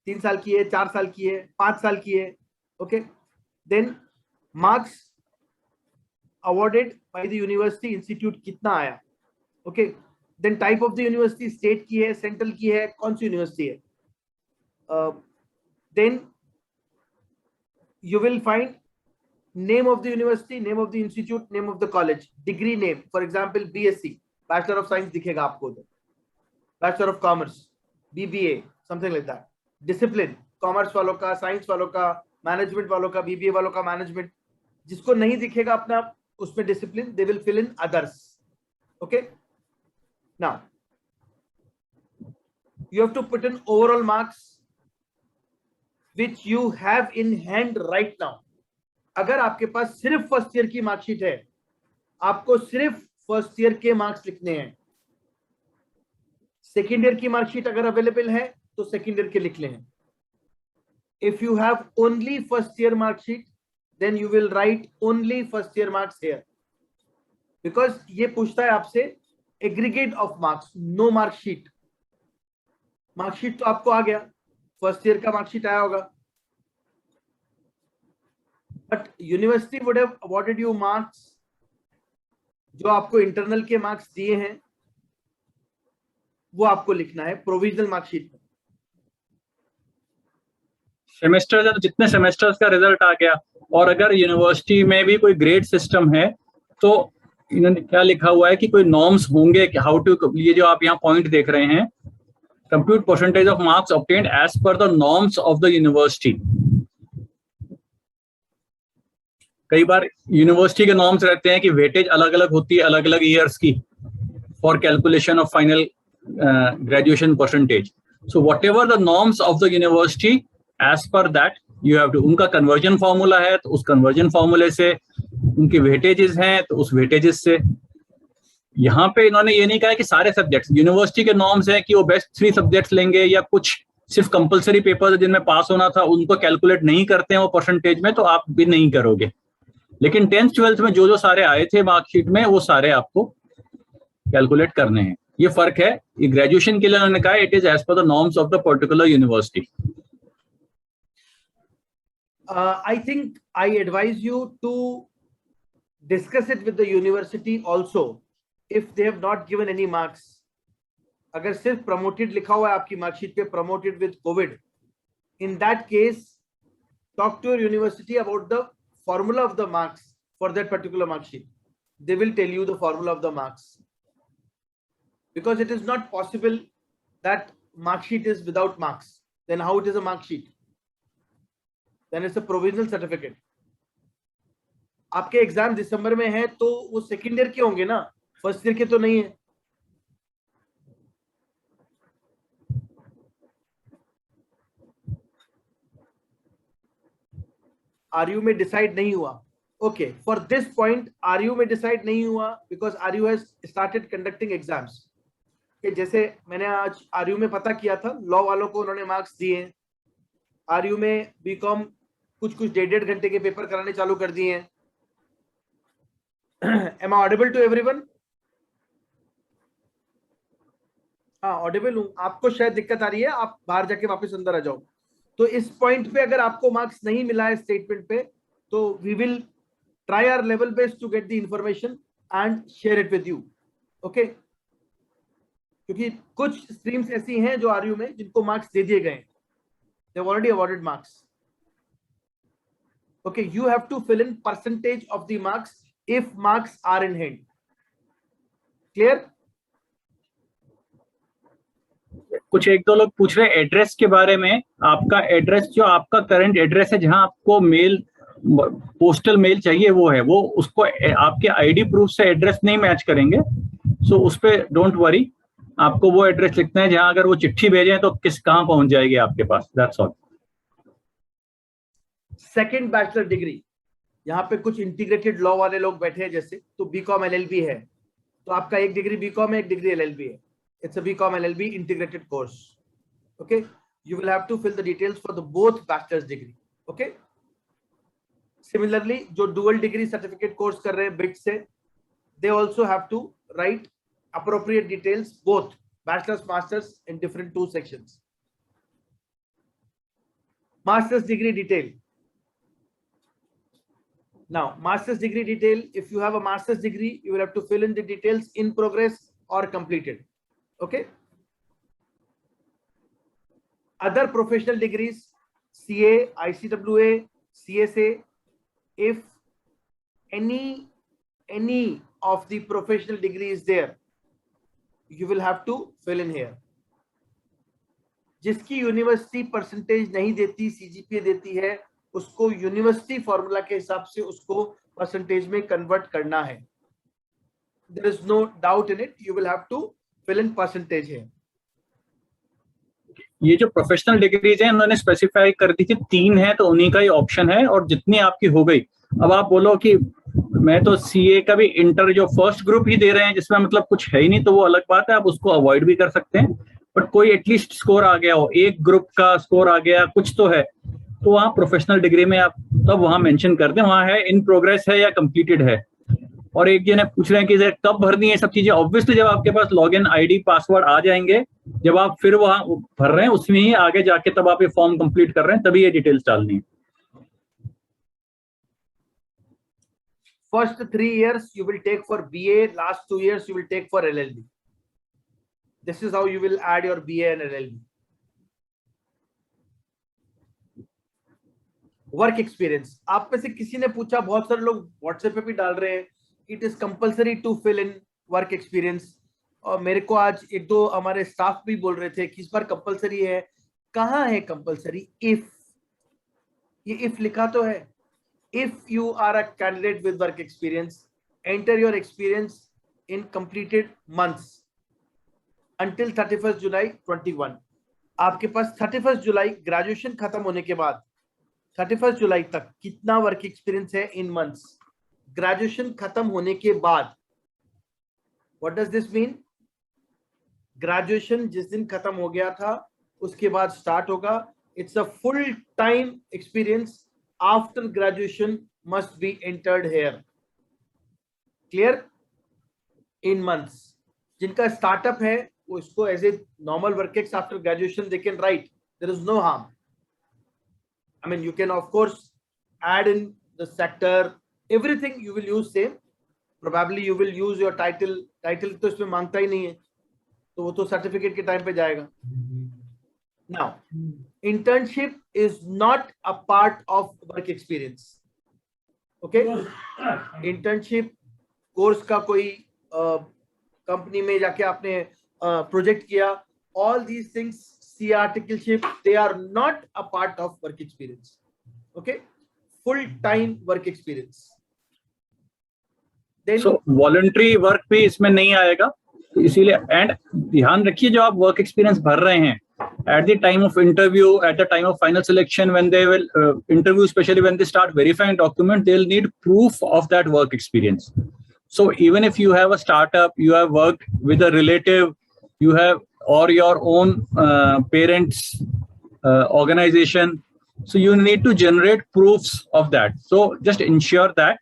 S2: 3 साल की है, 4 साल की है, 5 साल की है, okay. Then marks awarded by the university institute कितना आया, okay. Then type of the university, state की है, central की है, कौन सी यूनिवर्सिटी है। Then you will find name of the university, name of the institute, name of the college, degree name, for example BSc, Bachelor of Science दिखेगा आपको उधर, Bachelor of Commerce, BBA, something like that. Discipline, commerce वालों का, science वालों का, management वालों का, BBA वालों का मैनेजमेंट। जिसको नहीं दिखेगा अपना उसमें discipline, they will fill in others, Okay. Now, you have to put in overall marks which you have in hand right now. अगर आपके पास सिर्फ फर्स्ट ईयर की मार्कशीट है, आपको सिर्फ फर्स्ट ईयर के मार्क्स लिखने हैं. सेकेंड ईयर की मार्कशीट अगर अवेलेबल है तो सेकेंड ईयर के लिख लें. If you have only first year mark sheet, then you will write only first year marks here. Because ये पूछता है आपसे aggregate of marks, no mark sheet. Mark sheet तो आपको आ गया, फर्स्ट ईयर का मार्कशीट आया होगा, but university would have awarded you marks जो आपको इंटरनल के मार्क्स दिए हैं, वो आपको लिखना है प्रोविजनल मार्कशीट में.
S3: सेमेस्टर जितने सेमेस्टर्स का रिजल्ट आ गया, और अगर यूनिवर्सिटी में भी कोई ग्रेड सिस्टम है तो इन्होंने क्या लिखा हुआ है कि कोई नॉर्म्स होंगे कि हाउ टू, ये जो आप यहाँ पॉइंट देख रहे हैं, compute percentage of marks obtained as per the norms of the university. कई बार यूनिवर्सिटी के नॉर्म्स रहते हैं कि वेटेज अलग अलग होती है अलग अलग ईयर्स की for calculation of final graduation percentage. So whatever the norms of the university, as per that you have to, उनका कन्वर्जन फॉर्मूला है तो उस कन्वर्जन फॉर्मूले से, उनकी वेटेजेस हैं तो उस वेटेजेस से. यहाँ पे इन्होंने ये नहीं कहा कि सारे सब्जेक्ट्स, यूनिवर्सिटी के नॉर्म्स हैं कि वो बेस्ट 3 सब्जेक्ट्स लेंगे या कुछ सिर्फ कंपलसरी पेपर जिनमें पास होना था उनको कैलकुलेट नहीं करते हैं वो परसेंटेज में, तो आप भी नहीं करोगे. लेकिन 10th 12th में जो सारे आए थे मार्कशीट में वो सारे आपको कैलकुलेट करने हैं. ये फर्क है. ये ग्रेजुएशन के लिए उन्होंने कहा it is as per the norms of the particular university.
S2: I think I advise you to discuss it with the university also if they have not given any marks. अगर सिर्फ promoted लिखा हुआ है आपकी मार्कशीट पे, promoted with COVID, in that case talk to your university about the formula of the marks for that particular mark sheet. They will tell you the formula of the marks, because it is not possible that mark sheet is without marks. Then how it is a mark sheet? Then it's a provisional certificate. आपके exam दिसंबर में है तो वो second year के होंगे ना, first year के तो नहीं है. आरयू में डिसाइड नहीं हुआ. Okay, for this point RU में डिसाइड नहीं हुआ because RU has started conducting exams. जैसे मैंने आज आरयू में पता किया था, लॉ वालों को उन्होंने मार्क्स दिए. आरयू में बीकॉम कुछ 1.5 घंटे के पेपर कराने चालू कर दिए हैं. Am I audible to everyone? हाँ, ऑडिबल हूं. आपको शायद दिक्कत आ रही है, आप बाहर जाके वापस अंदर आ जाओ. तो इस पॉइंट पे अगर आपको मार्क्स नहीं मिला है स्टेटमेंट पे, तो we will try our level best to get the information and share it with you. Okay, क्योंकि कुछ स्ट्रीम्स ऐसी हैं जो आरयू में जिनको मार्क्स दे दिए गए हैं. They have already awarded marks. Okay, you have to fill in percentage of the marks if marks are in hand. Clear?
S3: कुछ एक दो लोग पूछ रहे हैं एड्रेस के बारे में. आपका एड्रेस जो आपका करंट एड्रेस है जहां आपको मेल, पोस्टल मेल चाहिए वो है, वो उसको आपके आईडी प्रूफ से एड्रेस नहीं मैच करेंगे. सो उस पे डोंट वरी, आपको वो एड्रेस लिखना है जहां अगर वो चिट्ठी भेजें तो कहाँ पहुंच जाएगी आपके पास. That's all.
S2: Second bachelor degree, यहाँ पे कुछ इंटीग्रेटेड लॉ वाले लोग बैठे हैं जैसे, तो बीकॉम एलएलबी है, तो आपका एक डिग्री बीकॉम है, एक डिग्री एलएलबी है. It's a B Com LLB integrated course. Okay, you will have to fill the details for the both bachelors degree. Okay, similarly जो डुअल डिग्री सर्टिफिकेट कोर्स कर रहे हैं बिट से, they also have to write appropriate details, both bachelor's masters in different 2 sections. Master's degree detail. Now, master's degree detail, if you have a master's degree, you will have to fill in the details in progress or completed. Okay. Other professional degrees, CA, ICWA, CSA, if any of the professional degree is there, you will have to fill in here. जिसकी university percentage नहीं देती, CGPA देती है, उसको university formula के हिसाब से उसको परसेंटेज में कन्वर्ट करना है. there is no doubt in it. You will have to fill in percentage here.
S3: ये जो प्रोफेशनल डिग्रीज है इन्होंने स्पेसिफाई कर दी थी 3 है, तो उन्हीं का ही ऑप्शन है, और जितनी आपकी हो गई। अब आप बोलो कि मैं तो सीए का भी इंटर जो फर्स्ट ग्रुप ही दे रहे हैं जिसमें मतलब कुछ है ही नहीं, तो वो अलग बात है, आप उसको अवॉइड भी कर सकते हैं। बट कोई एटलीस्ट स्कोर आ गया हो, एक ग्रुप का स्कोर आ गया, कुछ तो है, तो वहाँ प्रोफेशनल डिग्री में आप तब वहाँ मेंशन कर दें, वहाँ है इन प्रोग्रेस है या कंप्लीटेड है। और एक जने पूछ रहे हैं कि कब भरनी है सब चीजें। ऑब्वियसली जब आपके पास लॉगिन आईडी पासवर्ड आ जाएंगे, जब आप फिर वहां भर रहे हैं उसमें ही आगे जाके तब आप ये फॉर्म कंप्लीट कर रहे हैं, तभी ये डिटेल्स डालनी है।
S2: First 3 years you will take for BA, last 2 years you will take for LLB. This is how you will add your BA and LLB. Work experience, आप में से किसी ने पूछा, बहुत सारे लोग व्हाट्सएप पे भी डाल रहे हैं, it is compulsory to fill in work experience. और मेरे को आज 1-2 हमारे स्टाफ भी बोल रहे थे कि इस बार कंपल्सरी है। कहाँ है कंपल्सरी? इफ, ये इफ लिखा तो है। If you are a candidate with work experience, enter your experience in completed months until 31 July 21। आपके पास 31 जुलाई ग्रेजुएशन खत्म होने के बाद 31 जुलाई तक कितना वर्क एक्सपीरियंस है इन मंथ्स? ग्रेजुएशन खत्म होने के बाद, what does this mean? Graduation जिस दिन खत्म हो गया था उसके बाद स्टार्ट होगा। It's a full time experience after graduation must be entered here. Clear? In months. जिनका स्टार्टअप है वो इसको as a normal work ex after graduation they can write, there is no harm. I mean, you can of course add in the sector, everything you will use same. Probably you will use your title तो इसमें मांगता ही नहीं है, तो वो तो certificate के time पे जाएगा। Now, internship is not a part of work experience. Okay? Internship course का कोई कंपनी में जाके आपने प्रोजेक्ट किया, all these things, CA articleship, they are not a part of work experience. Okay? Full time work experience. Then,
S3: so voluntary work भी इसमें नहीं आएगा, इसीलिए। एंड ध्यान रखिए, जो आप वर्क एक्सपीरियंस भर रहे हैं at the time of interview, at the time of final selection, when they will interview, especially when they start verifying document, they'll need proof of that work experience. So even if you have a startup, you have worked with a relative, you have, or your own parents organization, so you need to generate proofs of that. So just ensure that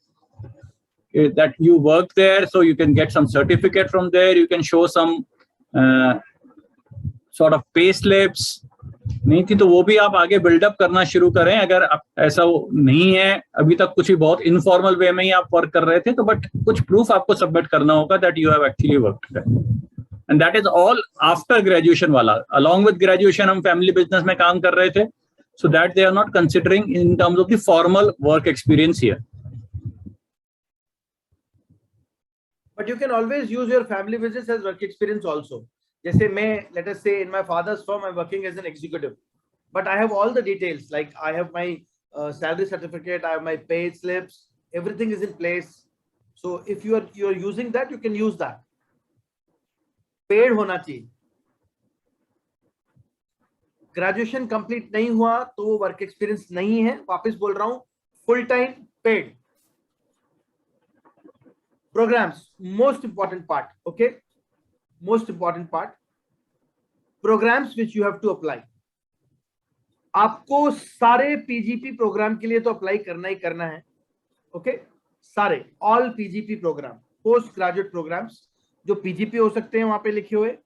S3: you work there, so you can get some certificate from there, you can show some sort of pay slips। नहीं थी तो वो भी आप आगे buildup करना शुरू करें। अगर आप ऐसा नहीं है, अभी तक कुछ भी बहुत इनफॉर्मल वे में ही आप वर्क कर रहे थे, तो बट कुछ प्रूफ आपको सबमिट करना होगा that you have actually worked. And that is all after graduation वाला। Along with graduation हम family business में काम कर रहे थे, so that they are not considering in terms of the formal work experience here.
S2: but you can always use your family business as work experience also. जैसे मैं, let us say in my father's firm I'm working as an executive, but I have all the details, like I have my salary certificate, I have my pay slips, everything is in place. So if you are using that, you can use that. Paid होना चाहिए। Graduation complete नहीं हुआ तो वो work experience नहीं है। वापस बोल रहा हूं, full time paid. Programmes, most important part. Okay, most important part, programmes which you have to apply. आपको सारे पीजीपी प्रोग्राम के लिए तो अप्लाई करना ही करना है। ओके, सारे, all PGP programme, post graduate programmes जो पीजीपी हो सकते हैं वहां पे लिखे हुए,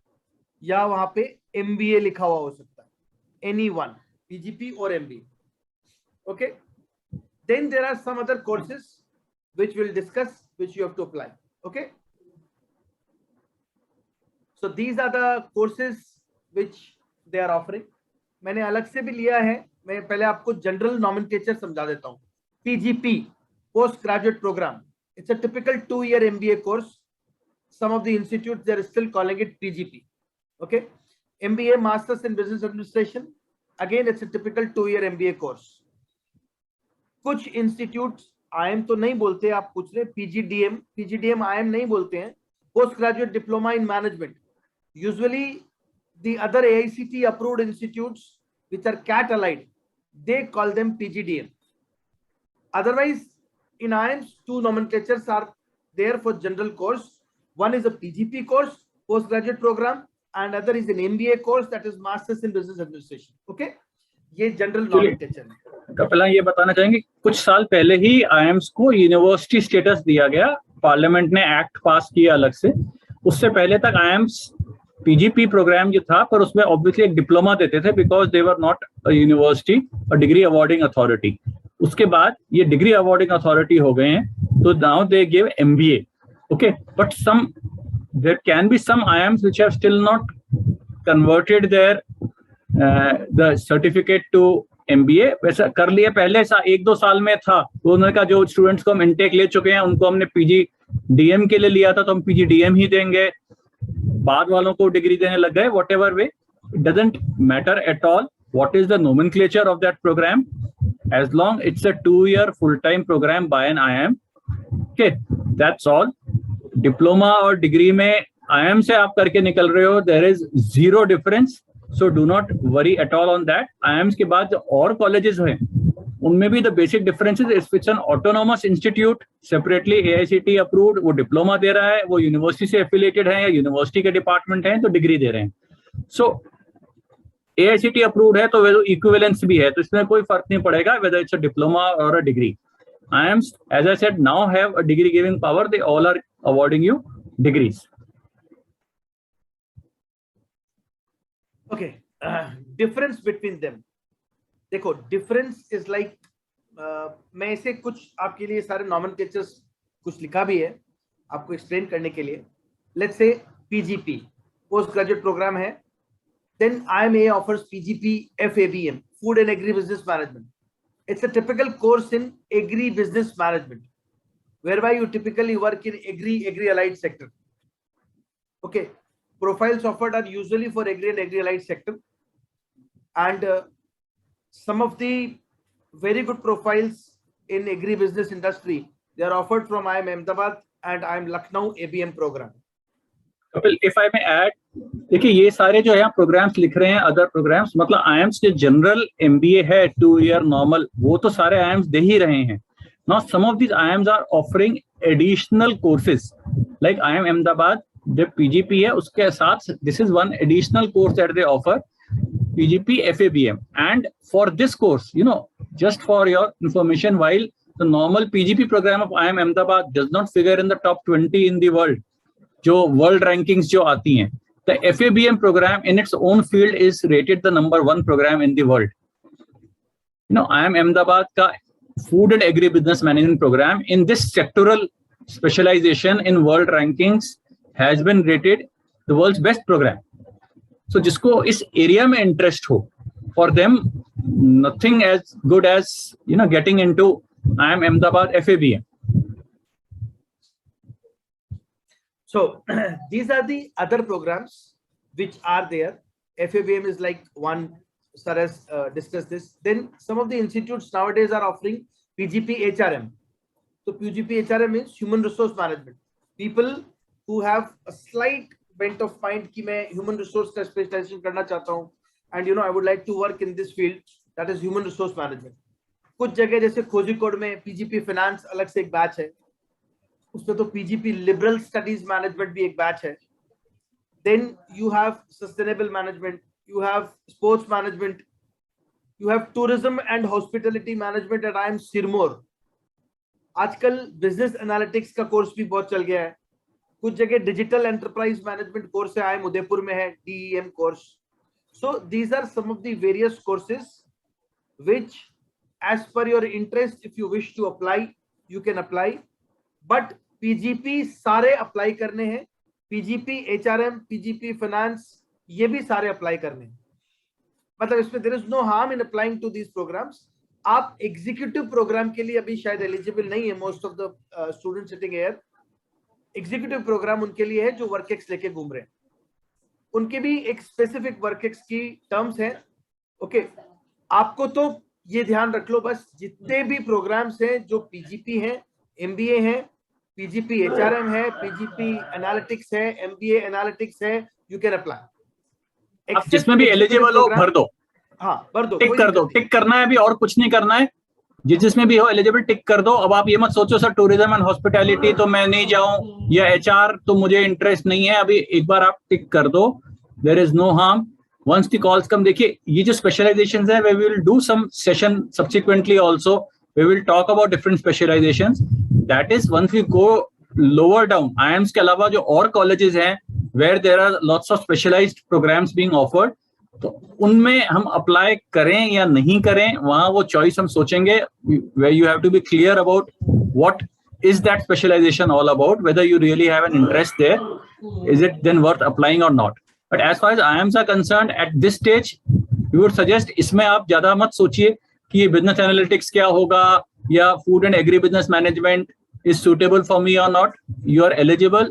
S2: या वहां पे एमबीए लिखा हुआ हो सकता है, एनी वन, पीजीपी और MBA. Okay, then there are some other courses which we'll discuss, which you have to apply. Okay, so these are the courses which they are offering. मैंने अलग से भी लिया है, मैं पहले आपको जनरल नॉमेनक्लेचर समझा देता हूँ। PGP, post graduate programme, it's a typical 2-year MBA course. Some of the institutes, they are still calling it PGP. Okay, MBA, Masters in Business Administration, again it's a typical 2-year MBA course. कुछ institutes IIM तो नहीं बोलते, आप पूछ रहे PGDM, PGDM IIM नहीं बोलते हैं, postgraduate diploma in management. Usually the other AICT approved institutes which are CAT allied, they call them PGDM. Otherwise, in IIMS, two nomenclatures are there for general course. One is a PGP course, postgraduate program, and other is an MBA course, that is Masters in Business Administration. Okay, ये general nomenclature है।
S3: कपिला ये बताना चाहेंगे, कुछ साल पहले ही IIMs को university status दिया गया, पार्लियामेंट ने एक्ट पास किया अलग से। उससे पहले तक आईएम्स पीजीपी प्रोग्राम जो था, पर उसमें ऑब्वियसली एक डिप्लोमा देते थे because they were not a university और डिग्री अवार्डिंग अथॉरिटी। उसके बाद ये डिग्री अवार्डिंग अथॉरिटी हो गए हैं, तो now they give MBA. Okay, but some there can be some IIMs which have still not converted their the certificate to MBA. वैसा कर लिए पहले 1-2 साल में था, तो उन्होंने कहा जो स्टूडेंट्स को हम इनटेक ले चुके हैं उनको हमने पीजी डीएम के लिए लिया था, तो हम पीजी डीएम ही देंगे। बाद वालों को डिग्री देने लग गए। What ever way, it doesn't matter at all what is the nomenclature of that program, as long it's a 2-year full-time program by an IIM. Okay, that's all. Diploma और degree में IIM से आप करके निकल रहे हो, there is zero difference, so do not worry at all on that. IIMs के बाद जो और colleges हैं, उनमें भी the basic difference is it's an autonomous institute, separately AICT approved, वो डिप्लोमा दे रहा है, वो यूनिवर्सिटी से एफिलिएटेड है या यूनिवर्सिटी के डिपार्टमेंट हैं तो डिग्री दे रहे हैं। So AICT approved है तो वो इक्विवेलेंस भी है, तो इसमें कोई फर्क नहीं पड़ेगा whether it's a diploma or a degree. IIMs, as I said, now have a degree giving power. They all are awarding you degrees.
S2: Okay, difference between them. देखो, difference is like मैं इसे कुछ आपके लिए सारे nomenclatures कुछ लिखा भी है आपको explain करने के लिए। Let's say PGP, postgraduate program है, then IIMA offers PGP FABM, Food and Agribusiness Management. It's a typical course in agri-business management, whereby you typically work in agri-allied sector. Okay, profiles offered are usually for agri and agri-allied sector, and some of the very good profiles in agri-business industry, they are offered from IIM Ahmedabad and IIM Lucknow ABM program.
S3: Kapil, if I may add, देखिए ये सारे जो यहाँ programmes लिख रहे हैं, other programmes, मतलब IIMs जो जनरल एमबीए है 2-year नॉर्मल, वो तो सारे आईएम्स दे ही रहे हैं। Now some of these IIMs are offering additional courses, like IIM Ahmedabad जो पीजीपी है उसके साथ this is one additional course that they offer, PGP FABM. And for this course, you know, just for your information, while the normal PGP programme of IIM Ahmedabad does not figure in the top 20 in the world, जो world rankings जो आती हैं, the FABM program in its own field is rated the number 1 program in the world. You know, IIM Ahmedabad ka food and agribusiness management program in this sectoral specialization in world rankings has been rated the world's best program. So जिसको इस area में interest हो, for them nothing as good as, you know, getting into IIM Ahmedabad FABM.
S2: So these are the other programs which are there. FABM is like one, sir has discussed this. Then some of the institutes nowadays are offering PGP HRM. So PGP HRM means human resource management. People who have a slight bent of mind कि मैं human resource का specialization करना चाहता हूँ, and you know I would like to work in this field, that is human resource management. कुछ जगह जैसे कोझिकोड में PGP finance अलग से एक बैच है, उसमें तो पीजीपी लिबरल स्टडीज मैनेजमेंट भी एक बैच है। Then you have sustainable management, you have sports management, you have tourism and hospitality management at IIM Sirmaur. आजकल बिजनेस एनालिटिक्स का कोर्स भी बहुत चल गया है। कुछ जगह डिजिटल एंटरप्राइज मैनेजमेंट कोर्स है, आईएम उदयपुर में है DEM कोर्स। So these are some of the various courses which as per your interest, if you wish to apply you can apply, but PGP सारे अप्लाई करने हैं, पीजीपी एचआरएम, पीजीपी फाइनेंस, ये भी सारे अप्लाई करने हैं। मतलब इसमें there is no harm in applying to these programmes. आप एग्जीक्यूटिव प्रोग्राम के लिए अभी शायद एलिजिबल नहीं है, most of the student sitting here. Executive programme उनके लिए है जो वर्कएक्स लेके घूम रहे हैं, उनके भी एक स्पेसिफिक वर्कएक्स की टर्म्स हैं। ओके, आपको तो ये ध्यान रख लो बस, जितने भी प्रोग्राम्स हैं जो पीजीपी हैं, एमबीए हैं, PGP HRM है, PGP एनालिटिक्स है, MBA एनालिटिक्स है, यू कैन अप्लाई।
S3: आप जिसमें भी एलिजिबल हो भर दो।
S2: हाँ भर दो,
S3: टिक कर दो, टिक करना है अभी, और कुछ नहीं करना है। जिसमें भी हो एलिजिबल टिक कर दो। अब आप ये मत सोचो सर टूरिज्म एंड हॉस्पिटैलिटी तो मैं नहीं जाऊं, या HR तो मुझे इंटरेस्ट नहीं है। अभी एक बार आप टिक कर दो, there is no harm. Once the calls come, देखिए ये जो स्पेशलाइजेशंस है, we will do some session subsequently also, we will talk about different specialisations. That is once we go lower down, IIMs के अलावा जो और कॉलेजेस हैं where there are lots of specialised programmes being offered, तो उनमें हम apply करें या नहीं करें, वहां वो चॉइस हम सोचेंगे। where you have to be clear about what is that specialization all about, whether you really have an interest there, is it then worth applying or not. But as far as IIMs are concerned at this stage, we would suggest इसमें आप ज्यादा मत सोचिए कि ये business analytics क्या होगा या food and agri business management is suitable for me or not. You are eligible,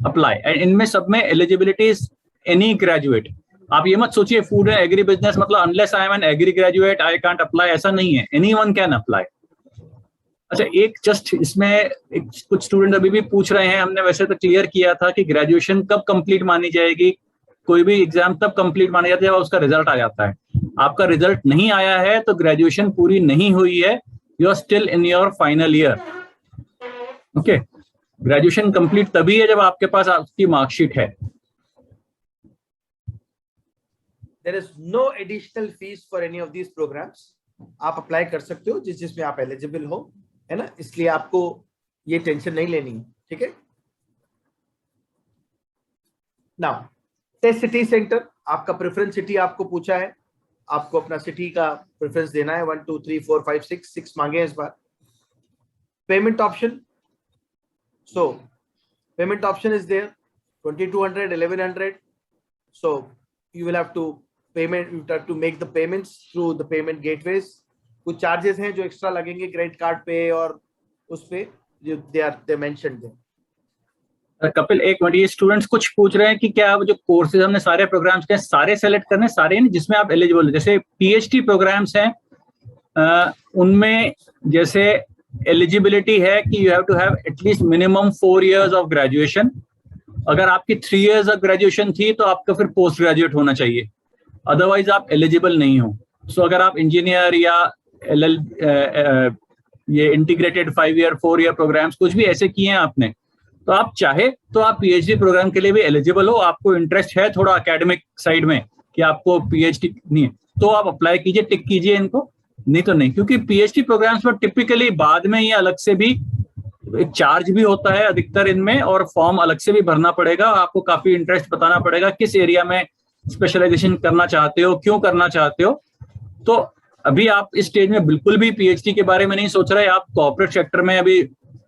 S3: apply. And इनमें सब में eligibility is any graduate. आप ये मत सोचिए फूड एंड एग्री बिजनेस मतलब unless I am an agri graduate I can't apply, ऐसा नहीं है। Anyone can apply. अच्छा, एक जस्ट इसमें कुछ स्टूडेंट अभी भी पूछ रहे हैं, हमने वैसे तो क्लियर किया था कि ग्रेजुएशन कब कंप्लीट मानी जाएगी, कोई भी एग्जाम तब कंप्लीट माना जाता है जब उसका रिजल्ट आ जाता है। आपका रिजल्ट नहीं आया है तो ग्रेजुएशन पूरी नहीं हुई है, you are still in your final year. Okay, graduation complete तभी है जब आपके पास आपकी मार्कशीट है।
S2: There is no additional fees for any of these programs. आप अप्लाई कर सकते हो जिसमें आप एलिजिबल हो, है ना, इसलिए आपको ये टेंशन नहीं लेनी है, ठीक है। नाउ टेस्ट सिटी सेंटर, आपका प्रेफरेंस सिटी आपको पूछा है, आपको अपना सिटी का प्रेफरेंस देना है। 1 2 3 4 5 6 मांगे हैं इस बार। Payment option, so payment option is there, 2200 1100, so you will have to make the payments through the payment gateways. कुछ चार्जेस हैं जो एक्स्ट्रा लगेंगे क्रेडिट कार्ड पे और उस पे, they mentioned there.
S3: कपिल एक मिनट, ये स्टूडेंट्स कुछ पूछ रहे हैं कि क्या जो कोर्सेज हमने सारे प्रोग्राम्स के सारे सेलेक्ट करने, सारे नहीं जिसमें आप एलिजिबल हो। जैसे PhD प्रोग्राम्स हैं, उनमें जैसे एलिजिबिलिटी है कि you have to have at least minimum 4 years of graduation. अगर आपकी 3 years ऑफ ग्रेजुएशन थी तो आपका फिर पोस्ट ग्रेजुएट होना चाहिए, अदरवाइज आप एलिजिबल नहीं हो। सो अगर आप इंजीनियर या ये इंटीग्रेटेड 5 year 4 year प्रोग्राम्स कुछ भी ऐसे किए हैं आपने, तो आप चाहे तो आप PhD प्रोग्राम के लिए भी एलिजिबल हो। आपको इंटरेस्ट है थोड़ा एकेडमिक साइड में कि आपको PhD नहीं है तो आप अप्लाई कीजिए, टिक कीजिए इनको, नहीं तो नहीं। क्योंकि PhD प्रोग्राम्स में टिपिकली बाद में ये अलग से भी एक चार्ज भी होता है अधिकतर इनमें, और फॉर्म अलग से भी भरना पड़ेगा। आपको काफी इंटरेस्ट बताना पड़ेगा किस एरिया में स्पेशलाइजेशन करना चाहते हो, क्यों करना चाहते हो। तो अभी आप इस स्टेज में बिल्कुल भी PhD के बारे में नहीं सोच रहे, आप कॉर्पोरेट सेक्टर में अभी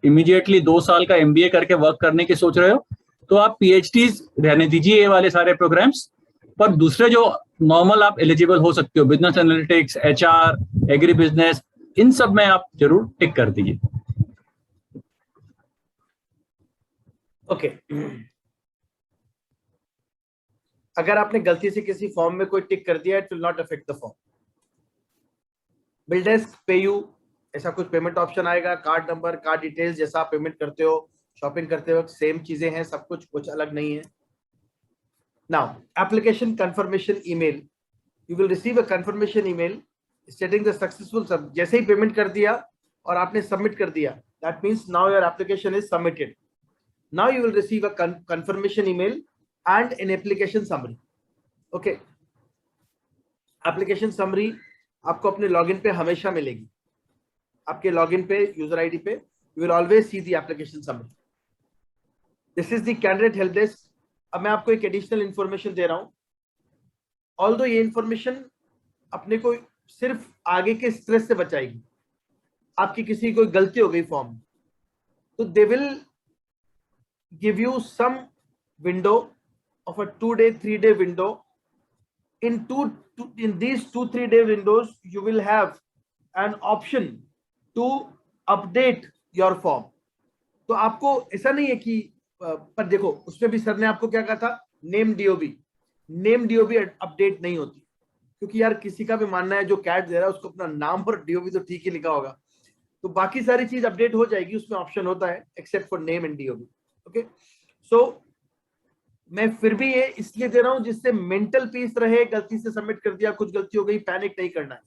S3: इमीडिएटली 2 साल का MBA करके वर्क करने की सोच रहे हो, तो आप PhD रहने दीजिए ये वाले सारे प्रोग्राम्स। पर दूसरे जो नॉर्मल आप एलिजिबल हो सकते हो, business analytics, HR, agri business, इन सब में आप जरूर टिक कर दीजिए।
S2: ओके, अगर आपने गलती से किसी फॉर्म में कोई टिक कर दिया, it will not affect the form. Bill desk, पे यू, ऐसा कुछ पेमेंट ऑप्शन आएगा। कार्ड नंबर, कार्ड डिटेल्स, जैसा आप पेमेंट करते हो शॉपिंग करते वक्त सेम चीजें हैं, सब कुछ अलग नहीं है। Now, application confirmation email. You will receive a confirmation email stating the successful sub. जैसे ही पेमेंट कर दिया और आपने सबमिट कर दिया, that means now your application is submitted. Now you will receive a confirmation email and an application summary. Okay. Application summary आपको अपने login पे हमेशा मिलेगी। आपके लॉगिन पे, यूजर आईडी पे, you will always see the application summary. This is the candidate help desk. अब मैं आपको एक एडिशनल इंफॉर्मेशन दे रहा हूं। ऑल्दो ये इंफॉर्मेशन अपने को सिर्फ आगे के स्ट्रेस से बचाएगी। आपकी किसी कोई गलती हो गई फॉर्म, तो they will give you some window of a 2 day 3 day window. in these 2-3 day windows you will have an option to update your form. तो आपको ऐसा नहीं है कि पर देखो उसमें भी सर ने आपको क्या कहा था, नेम डीओबी अपडेट नहीं होती, क्योंकि यार किसी का भी मानना है जो कैट दे रहा है उसको अपना नाम और डीओबी तो ठीक ही लिखा होगा। तो बाकी सारी चीज अपडेट हो जाएगी, उसमें ऑप्शन होता है except for name and DOB. Okay, so मैं फिर भी ये इसलिए दे रहा हूं जिससे मेंटल पीस रहे, गलती से सबमिट कर दिया, कुछ गलती हो गई, पैनिक नहीं करना है,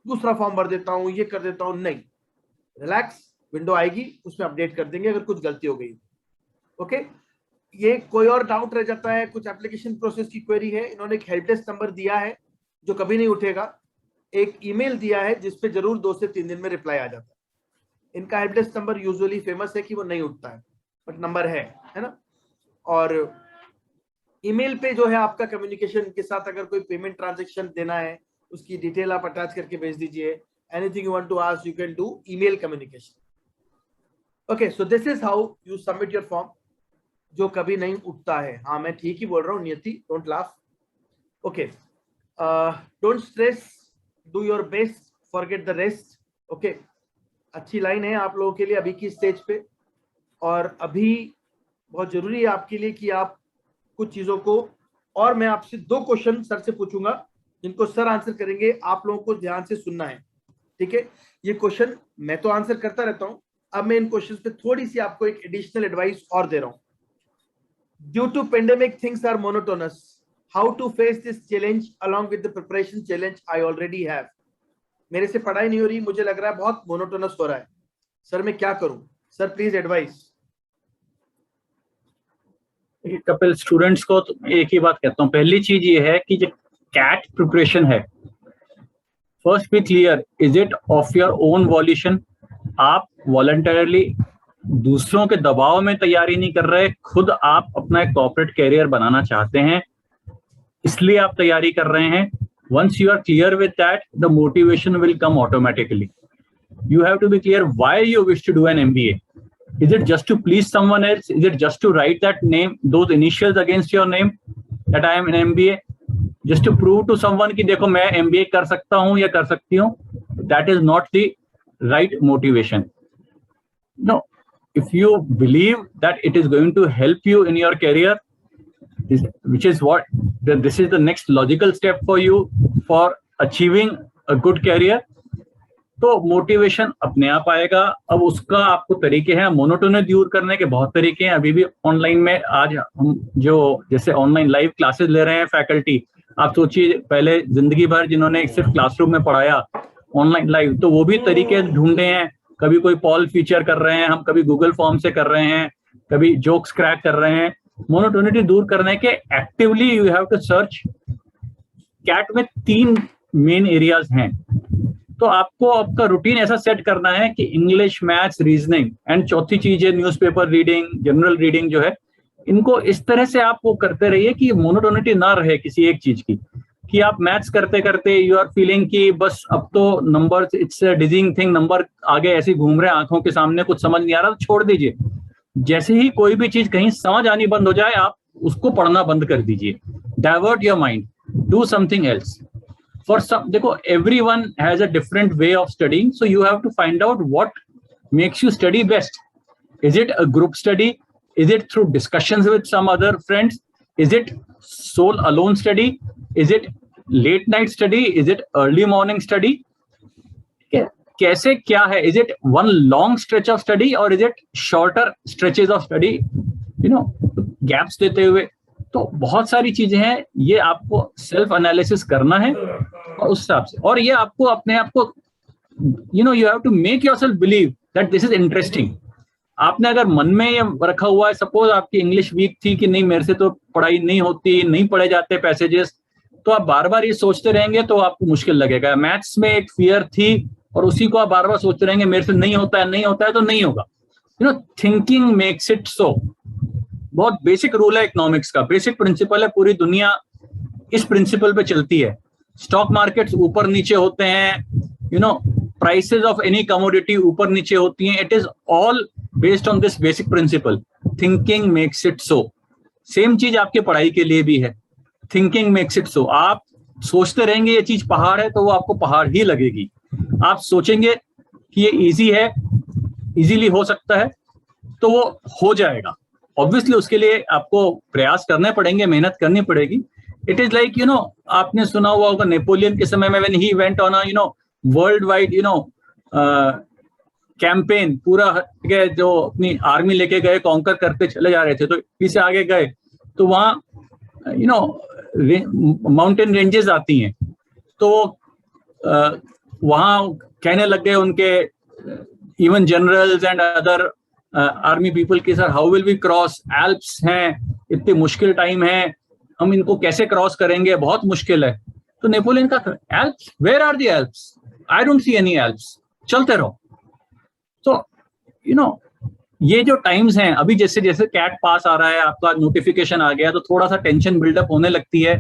S2: दूसरा फॉर्म भर देता हूं, ये कर देता हूं, नहीं, रिलैक्स, विंडो आएगी उसमें अपडेट कर देंगे अगर कुछ गलती हो गई। ओके, ये कोई और डाउट रह जाता है, कुछ एप्लीकेशन प्रोसेस की क्वेरी है, इन्होंने एक हेल्प डेस्क नंबर दिया है जो कभी नहीं उठेगा, एक ईमेल दिया है जिसपे जरूर 2 से 3 दिन में रिप्लाई आ जाता है। इनका help desk number usually famous है कि वो नहीं उठता है, बट नंबर है ना। और ईमेल पे जो है आपका कम्युनिकेशन के साथ अगर कोई पेमेंट ट्रांजैक्शन देना है उसकी डिटेल आप अटैच करके भेज दीजिए। Anything you want to ask you can do email communication. Okay, so this is how you submit your form, जो कभी नहीं उठता है। हाँ, मैं ठीक ही बोल रहा हूँ नियति, don't laugh. Okay, don't stress, do your best, forget the rest. Okay, अच्छी लाइन है आप लोगों के लिए अभी की स्टेज पे, और अभी बहुत जरूरी है आपके लिए कि आप कुछ चीजों को, और मैं आपसे 2 क्वेश्चन सर से पूछूंगा जिनको सर आंसर करेंगे, आप लोगों को ध्यान से सुनना है, ठीक है। ये क्वेश्चन मैं तो आंसर करता रहता हूं, अब मैं इन क्वेश्चन पे थोड़ी सी आपको एक एडिशनल एडवाइस और दे रहा हूं। Due to pandemic things are monotonous, how to face this challenge along with the preparation challenge I already have. मेरे से पढ़ाई नहीं हो रही, मुझे लग रहा है बहुत मोनोटोनस हो रहा है, सर मैं क्या करूं, sir please advice.
S3: Kapil, students को तो एक ही बात कहता हूँ, पहली चीज ये है कि जो कैट प्रिपरेशन है, first be clear, is it of your own volition? आप वॉलंटरली दूसरों के दबाव में तैयारी नहीं कर रहे, खुद आप अपना एक कॉर्पोरेट कैरियर बनाना चाहते हैं, इसलिए आप तैयारी कर रहे हैं। Once you are clear with that, the motivation will come automatically. You have to be clear why you wish to do an MBA. Is it just to please someone else? Is it just to write that name, those initials against your name, that I am an MBA? Just to prove to someone कि देखो मैं MBA कर सकता हूँ या कर सकती हूँ? That is not the right motivation. No, if you believe that it is going to help you in your career, which is what, this is the next logical step for you for achieving a good career, तो motivation अपने आप आएगा। अब उसका आपको तरीके हैं, monotony दूर करने के बहुत तरीके हैं। अभी भी ऑनलाइन में आज हम जो जैसे ऑनलाइन लाइव क्लासेस ले रहे हैं फैकल्टी, आप सोचिए पहले जिंदगी भर जिन्होंने सिर्फ क्लासरूम में पढ़ाया, ऑनलाइन लाइव, तो वो भी तरीके ढूंढे हैं। कभी कोई पॉल फीचर कर रहे हैं, हम कभी गूगल फॉर्म से कर रहे हैं, कभी जोक्स क्रैक कर रहे हैं। मोनोटोनिटी दूर करने के actively you have to search. CAT में 3 मेन एरियाज हैं, तो आपको आपका रूटीन ऐसा सेट करना है कि इंग्लिश, मैथ्स, रीजनिंग, एंड चौथी चीज है न्यूज़पेपर रीडिंग, जनरल रीडिंग जो है, इनको इस तरह से आप वो करते रहिए कि मोनोटोनिटी ना रहे किसी एक चीज की, कि आप मैथ्स करते करते यू आर फीलिंग कि बस अब तो नंबर, इट्स डिजिंग थिंग, नंबर आगे ऐसे घूम रहे हैं आंखों के सामने, कुछ समझ नहीं आ रहा, तो छोड़ दीजिए। जैसे ही कोई भी चीज कहीं समझ आनी बंद हो जाए, आप उसको पढ़ना बंद कर दीजिए। Divert your mind, do something else. For some, देखो, everyone has a different way of studying, so you have to find out what makes you study best. Is it a group study? Is it through discussions with some other friends? Is it sole alone study? Is it late night study? Is it early morning study? कैसे क्या है? Is it one long stretch of study or is it shorter stretches of study? You know, gaps देते हुए। तो बहुत सारी चीजें हैं, ये आपको सेल्फ एनालिसिस करना है और उस हिसाब से, और ये आपको अपने आप को, you know, you have to make yourself believe that this is interesting. आपने अगर मन में ये रखा हुआ है, सपोज आपकी इंग्लिश वीक थी कि नहीं मेरे से तो पढ़ाई नहीं होती, नहीं पढ़े जाते पैसेजेस, तो आप बार बार ये सोचते रहेंगे तो आपको मुश्किल लगेगा। मैथ्स में एक फियर थी और उसी को आप बार बार सोचते रहेंगे मेरे से नहीं होता है, नहीं होता है, तो नहीं होगा। You know, thinking makes it so. बहुत बेसिक रूल है इकोनॉमिक्स का, बेसिक प्रिंसिपल है, पूरी दुनिया इस प्रिंसिपल पे चलती है। स्टॉक मार्केट्स ऊपर नीचे होते हैं, you know, prices of any commodity ऊपर नीचे होती हैं। It is all based on this basic principle, thinking makes it so. Same चीज आपके पढ़ाई के लिए भी है, थिंकिंग मेक्स इट सो। आप सोचते रहेंगे ये चीज पहाड़ है, तो वो आपको पहाड़ ही लगेगी। आप सोचेंगे कि ये इजी है, इजीली हो सकता है, तो वो हो जाएगा। ऑब्वियसली उसके लिए आपको प्रयास करने पड़ेंगे, मेहनत करनी पड़ेगी। It is like, you know, आपने सुना हुआ होगा नेपोलियन के समय में, when he went on a, you know, world wide, you know, campaign पूरा के जो अपनी आर्मी लेके गए, कॉन्कर करते चले जा रहे थे, तो पीछे आगे गए तो वहाँ यू नो माउंटेन रेंजेस आती हैं, तो वहाँ कहने लग गए उनके even generals and other army people की, sir how will we cross, Alps हैं, इतने मुश्किल टाइम है, हम इनको कैसे क्रॉस करेंगे, बहुत मुश्किल है। तो नेपोलियन का Alps, where are the Alps, I don't see any Alps, चलते रहो। तो यू नो ये जो टाइम्स हैं, अभी जैसे जैसे कैट पास आ रहा है, आपका नोटिफिकेशन आ गया, तो थोड़ा सा टेंशन बिल्डअप होने लगती है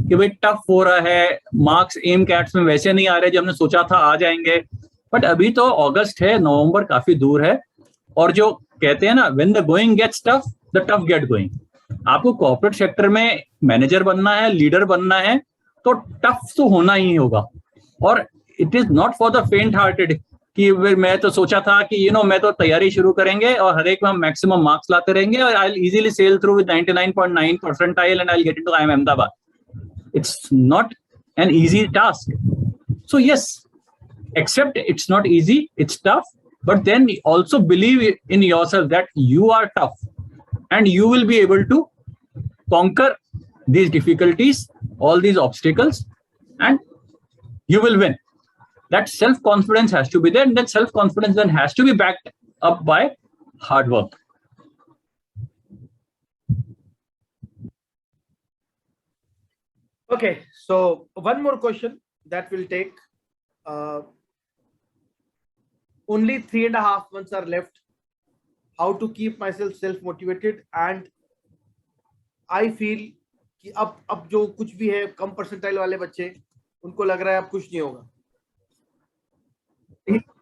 S3: कि भाई टफ हो रहा है, मार्क्स एम कैट्स में वैसे नहीं आ रहे जो हमने सोचा था आ जाएंगे। बट अभी तो अगस्त है, नवंबर काफी दूर है, और जो कहते हैं ना when the going gets tough the tough get going, आपको कॉर्पोरेट सेक्टर में मैनेजर बनना है, लीडर बनना है, तो टफ तो होना ही होगा। और it is not for the फेंट हार्टेड कि मैं तो सोचा था कि यू नो मैं तो तैयारी शुरू करेंगे और हर एक में हम मैक्सिमम मार्क्स लाते रहेंगे और I will easily sail through with 99.9 percentile and I will get into IIM Ahmedabad. It's not an easy task. So yes, accept it's not easy, it's tough, but then also believe in yourself that you are tough and you will be able to conquer these difficulties, all these obstacles, and you will win. That self-confidence has to be there, and that self-confidence then has to be backed up by hard work.
S2: Okay, so one more question that will take. Only 3.5 months are left. How to keep myself self-motivated? And I feel कि अब जो कुछ भी है कम percentile वाले बच्चे, उनको लग रहा है अब कुछ नहीं होगा।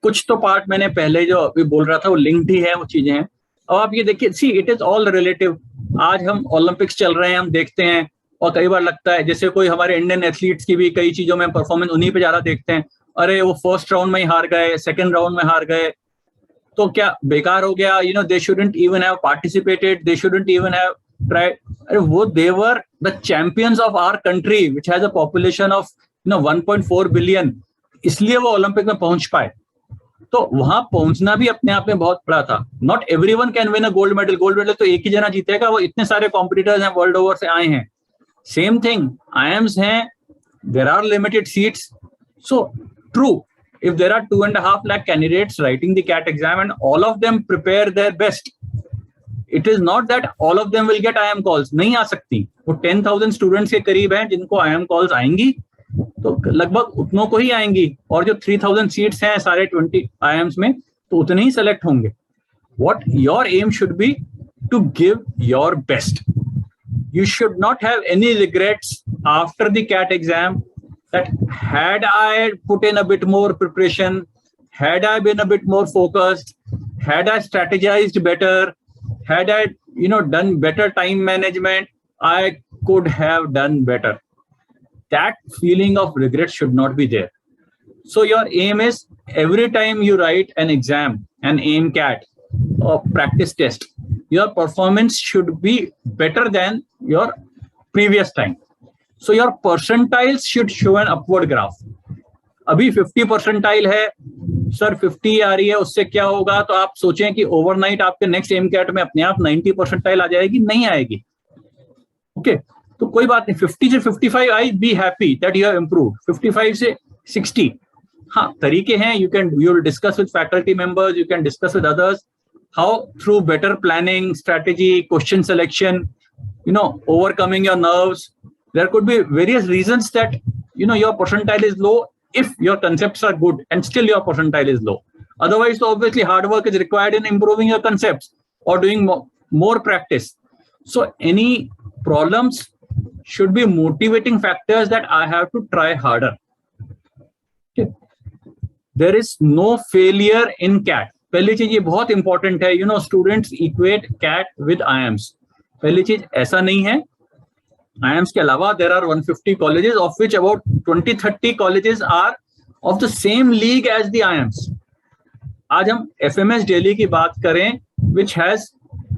S3: कुछ तो पार्ट मैंने पहले जो अभी बोल रहा था वो लिंक्ड ही है, वो चीजें हैं। और आप ये देखिए, see it is all relative. आज हम ओलंपिक्स चल रहे हैं, हम देखते हैं और कई बार लगता है जैसे कोई हमारे इंडियन एथलीट्स की भी कई चीजों में परफॉर्मेंस उन्हीं पे ज्यादा देखते हैं, अरे वो फर्स्ट राउंड में ही हार गए, सेकंड राउंड में हार गए, तो क्या बेकार हो गया, you know they shouldn't even have participated, they shouldn't even have tried. अरे वो they were the champions of our country which has a population of 1.4 billion, इसलिए वो ओलंपिक में पहुंच पाए। तो वहां पहुंचना भी अपने आप में बहुत बड़ा था। Not everyone can win a gold medal, gold medal तो एक ही जना जीतेगा, वो इतने सारे कॉम्पिटिटर्स हैं वर्ल्ड ओवर से आए हैं। सेम थिंग IIMs हैं, there are limited seats, so true if there are 2.5 lakh candidates writing the CAT exam and all of them prepare their best, it is not that all of them will get IIM calls, नहीं आ सकती। वो 10,000 students के करीब हैं जिनको IIM calls आएंगी, तो लगभग उतनों को ही आएंगी, और जो 3,000 सीट्स हैं सारे 20 IIMs में, तो उतने ही सेलेक्ट होंगे। What your aim should be to give your best. You should not have any regrets after the CAT exam that had I put in a bit more preparation, had I been a bit more focused, had I strategized better, had I done better time management, I could have done better. That feeling of regret should not be there. So your aim is every time you write an exam, an AIM CAT or practice test, your performance should be better than your previous time. So your percentiles should show an upward graph. अभी 50 percentile है sir, 50 आ रही है, उससे क्या होगा? तो आप सोचें कि ओवरनाइट आपके नेक्स्ट एम कैट में अपने आप 90 परसेंटाइल आ जाएगी? नहीं आएगी। ओके, तो कोई बात नहीं, 50 से 55 I be happy that you have improved. 55 से 60, हाँ तरीके हैं, you will discuss with faculty members, you can discuss with others how through better planning, strategy, question selection, overcoming your nerves. There could be various reasons that your percentile is low if your concepts are good and still your percentile is low. Otherwise, so obviously hard work is required in improving your concepts or doing more practice. So any problems should be motivating factors that I have to try harder. Okay. There is no failure in CAT. पहली चीज ये बहुत important है, students equate CAT with IIMs. पहली चीज ऐसा नहीं है। IIMs के अलावा there are 150 colleges, of which about 20-30 colleges are of the same league as the IIMs. आज हम FMS Delhi की बात करें, which has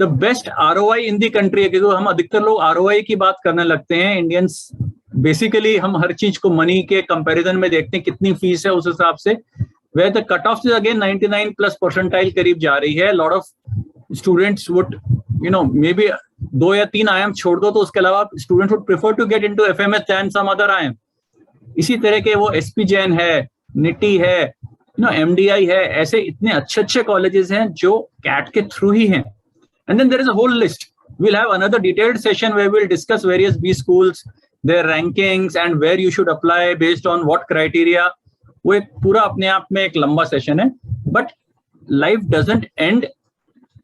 S3: the best ROI in the country, क्योंकि हम अधिकतर लोग ROI की बात करने लगते हैं। इंडियंस बेसिकली हम हर चीज को मनी के कंपैरिजन में देखते हैं, कितनी फीस है उस हिसाब से। where the cutoff is again 99 plus percentile करीब जा रही है. lot of students would, maybe 2 या 3 IIM छोड़ दो, तो उसके अलावा students would prefer to get into FMS than some other IIM. इसी तरह के वो SP Jain है, NITI है, MDI है, ऐसे इतने अच्छे colleges हैं जो CAT के through ही हैं. And then there is a whole list. We'll have another detailed session where we'll discuss various B schools, their rankings, and where you should apply based on what criteria. वो एक पूरा अपने आप में एक लंबा सेशन है. But life doesn't end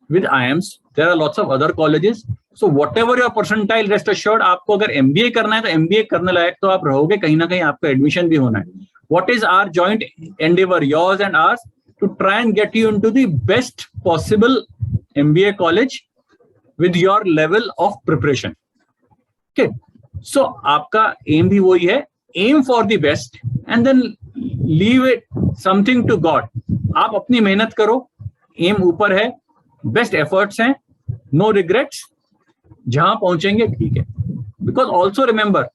S3: with IIMs. There are lots of other colleges. So whatever your percentile, rest assured, आपको अगर MBA करना है तो MBA करने लायक तो आप रहोगे, कहीं ना कहीं आपका एडमिशन भी होना है. What is our joint endeavor, yours and ours, to try and get you into the best possible MBA college with your level of preparation. Okay, so आपका aim भी वही है, aim for the best and then leave it something to God. आप अपनी मेहनत करो, aim ऊपर है, best efforts हैं, no regrets. जहां पहुंचेंगे ठीक है. Because also remember,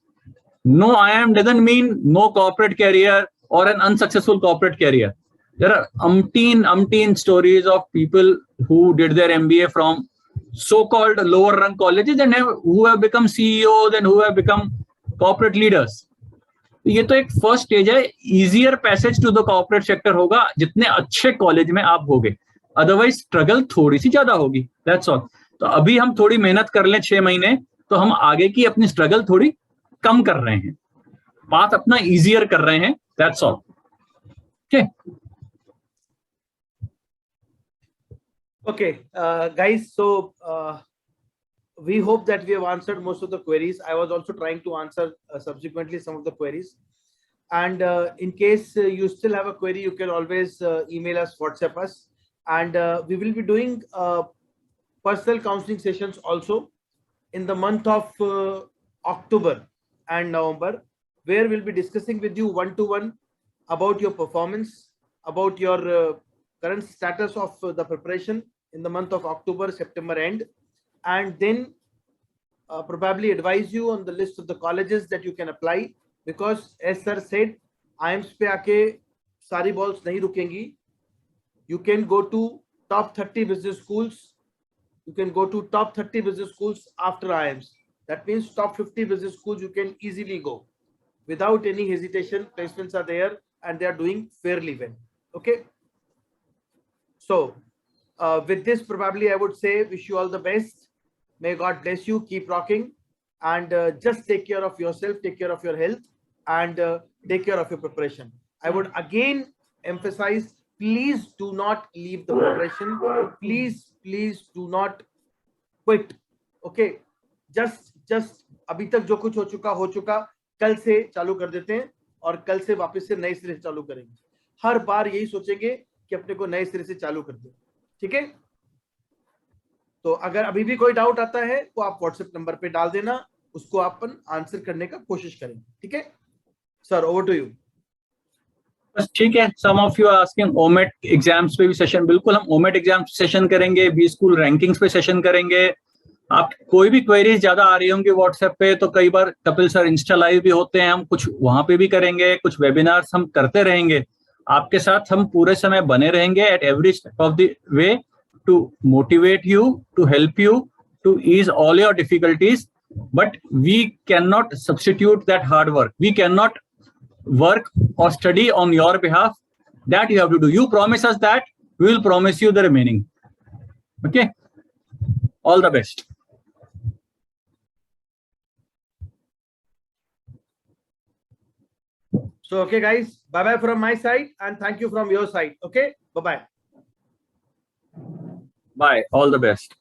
S3: no IIM doesn't mean no corporate career or an unsuccessful corporate career. There are umpteen stories of people who did their MBA from so-called lower rung colleges and who have become CEOs and who have become corporate leaders. ये तो एक first stage है. easier passage to the corporate sector होगा जितने अच्छे college में आप होगे, अदरवाइज स्ट्रगल थोड़ी सी ज्यादा होगी. That's all. तो अभी हम थोड़ी मेहनत कर लें 6 महीने, तो हम आगे की अपनी स्ट्रगल थोड़ी कम कर रहे हैं, पाथ अपना इजियर कर रहे हैं. That's all. Okay.
S2: Okay, guys, so we hope that we have answered most of the queries. I was also trying to answer subsequently some of the queries. And in case you still have a query, you can always email us, WhatsApp us. And we will be doing personal counseling sessions also in the month of October and November, where we'll be discussing with you one-to-one about your performance, about your current status of the preparation in the month of October, September end, and then probably advise you on the list of the colleges that you can apply, because as sir said, IIMs पे आके सारी balls नहीं रुकेंगी. You can go to top 30 business schools. You can go to top 30 business schools after IIMs. That means top 50 business schools you can easily go without any hesitation. Placements are there and they are doing fairly well. Okay. So with this, probably I would say wish you all the best. May God bless you. Keep rocking and just take care of yourself, take care of your health, and take care of your preparation. I would again emphasize, please do not leave the preparation. Please do not quit. Okay. Just अभी तक जो कुछ हो चुका, कल से चालू कर देते हैं और कल से वापस से नए सिरे से चालू करेंगे. हर बार यही सोचेंगे कि अपने को नए सिरे से चालू कर दें. ठीक है. तो अगर अभी भी कोई डाउट आता है तो आप WhatsApp नंबर पे डाल देना, उसको अपन आंसर करने का कोशिश करेंगे. ठीक है सर, ओवर टू यू.
S3: बस ठीक है. Some of you are asking OMET exams पे भी सेशन. बिल्कुल हम OMET एग्जाम सेशन करेंगे, बी स्कूल रैंकिंग्स पे सेशन करेंगे. आप कोई भी क्वेरीज ज्यादा आ रही होंगी व्हाट्सएप पे, तो कई बार कपिल सर इंस्टा लाइव भी होते हैं, हम कुछ वहां पे भी करेंगे, कुछ वेबिनार्स हम करते रहेंगे. आपके साथ हम पूरे समय बने रहेंगे at every step of the way to motivate you, to help you, to ease all your difficulties. But we cannot substitute that hard work. We cannot work or study on your behalf. That you have to do. You promise us that, we will promise you the remaining. Okay. All the best.
S2: So, okay guys, bye-bye from my side and thank you from your side. Okay. Bye-bye.
S3: Bye. All the best.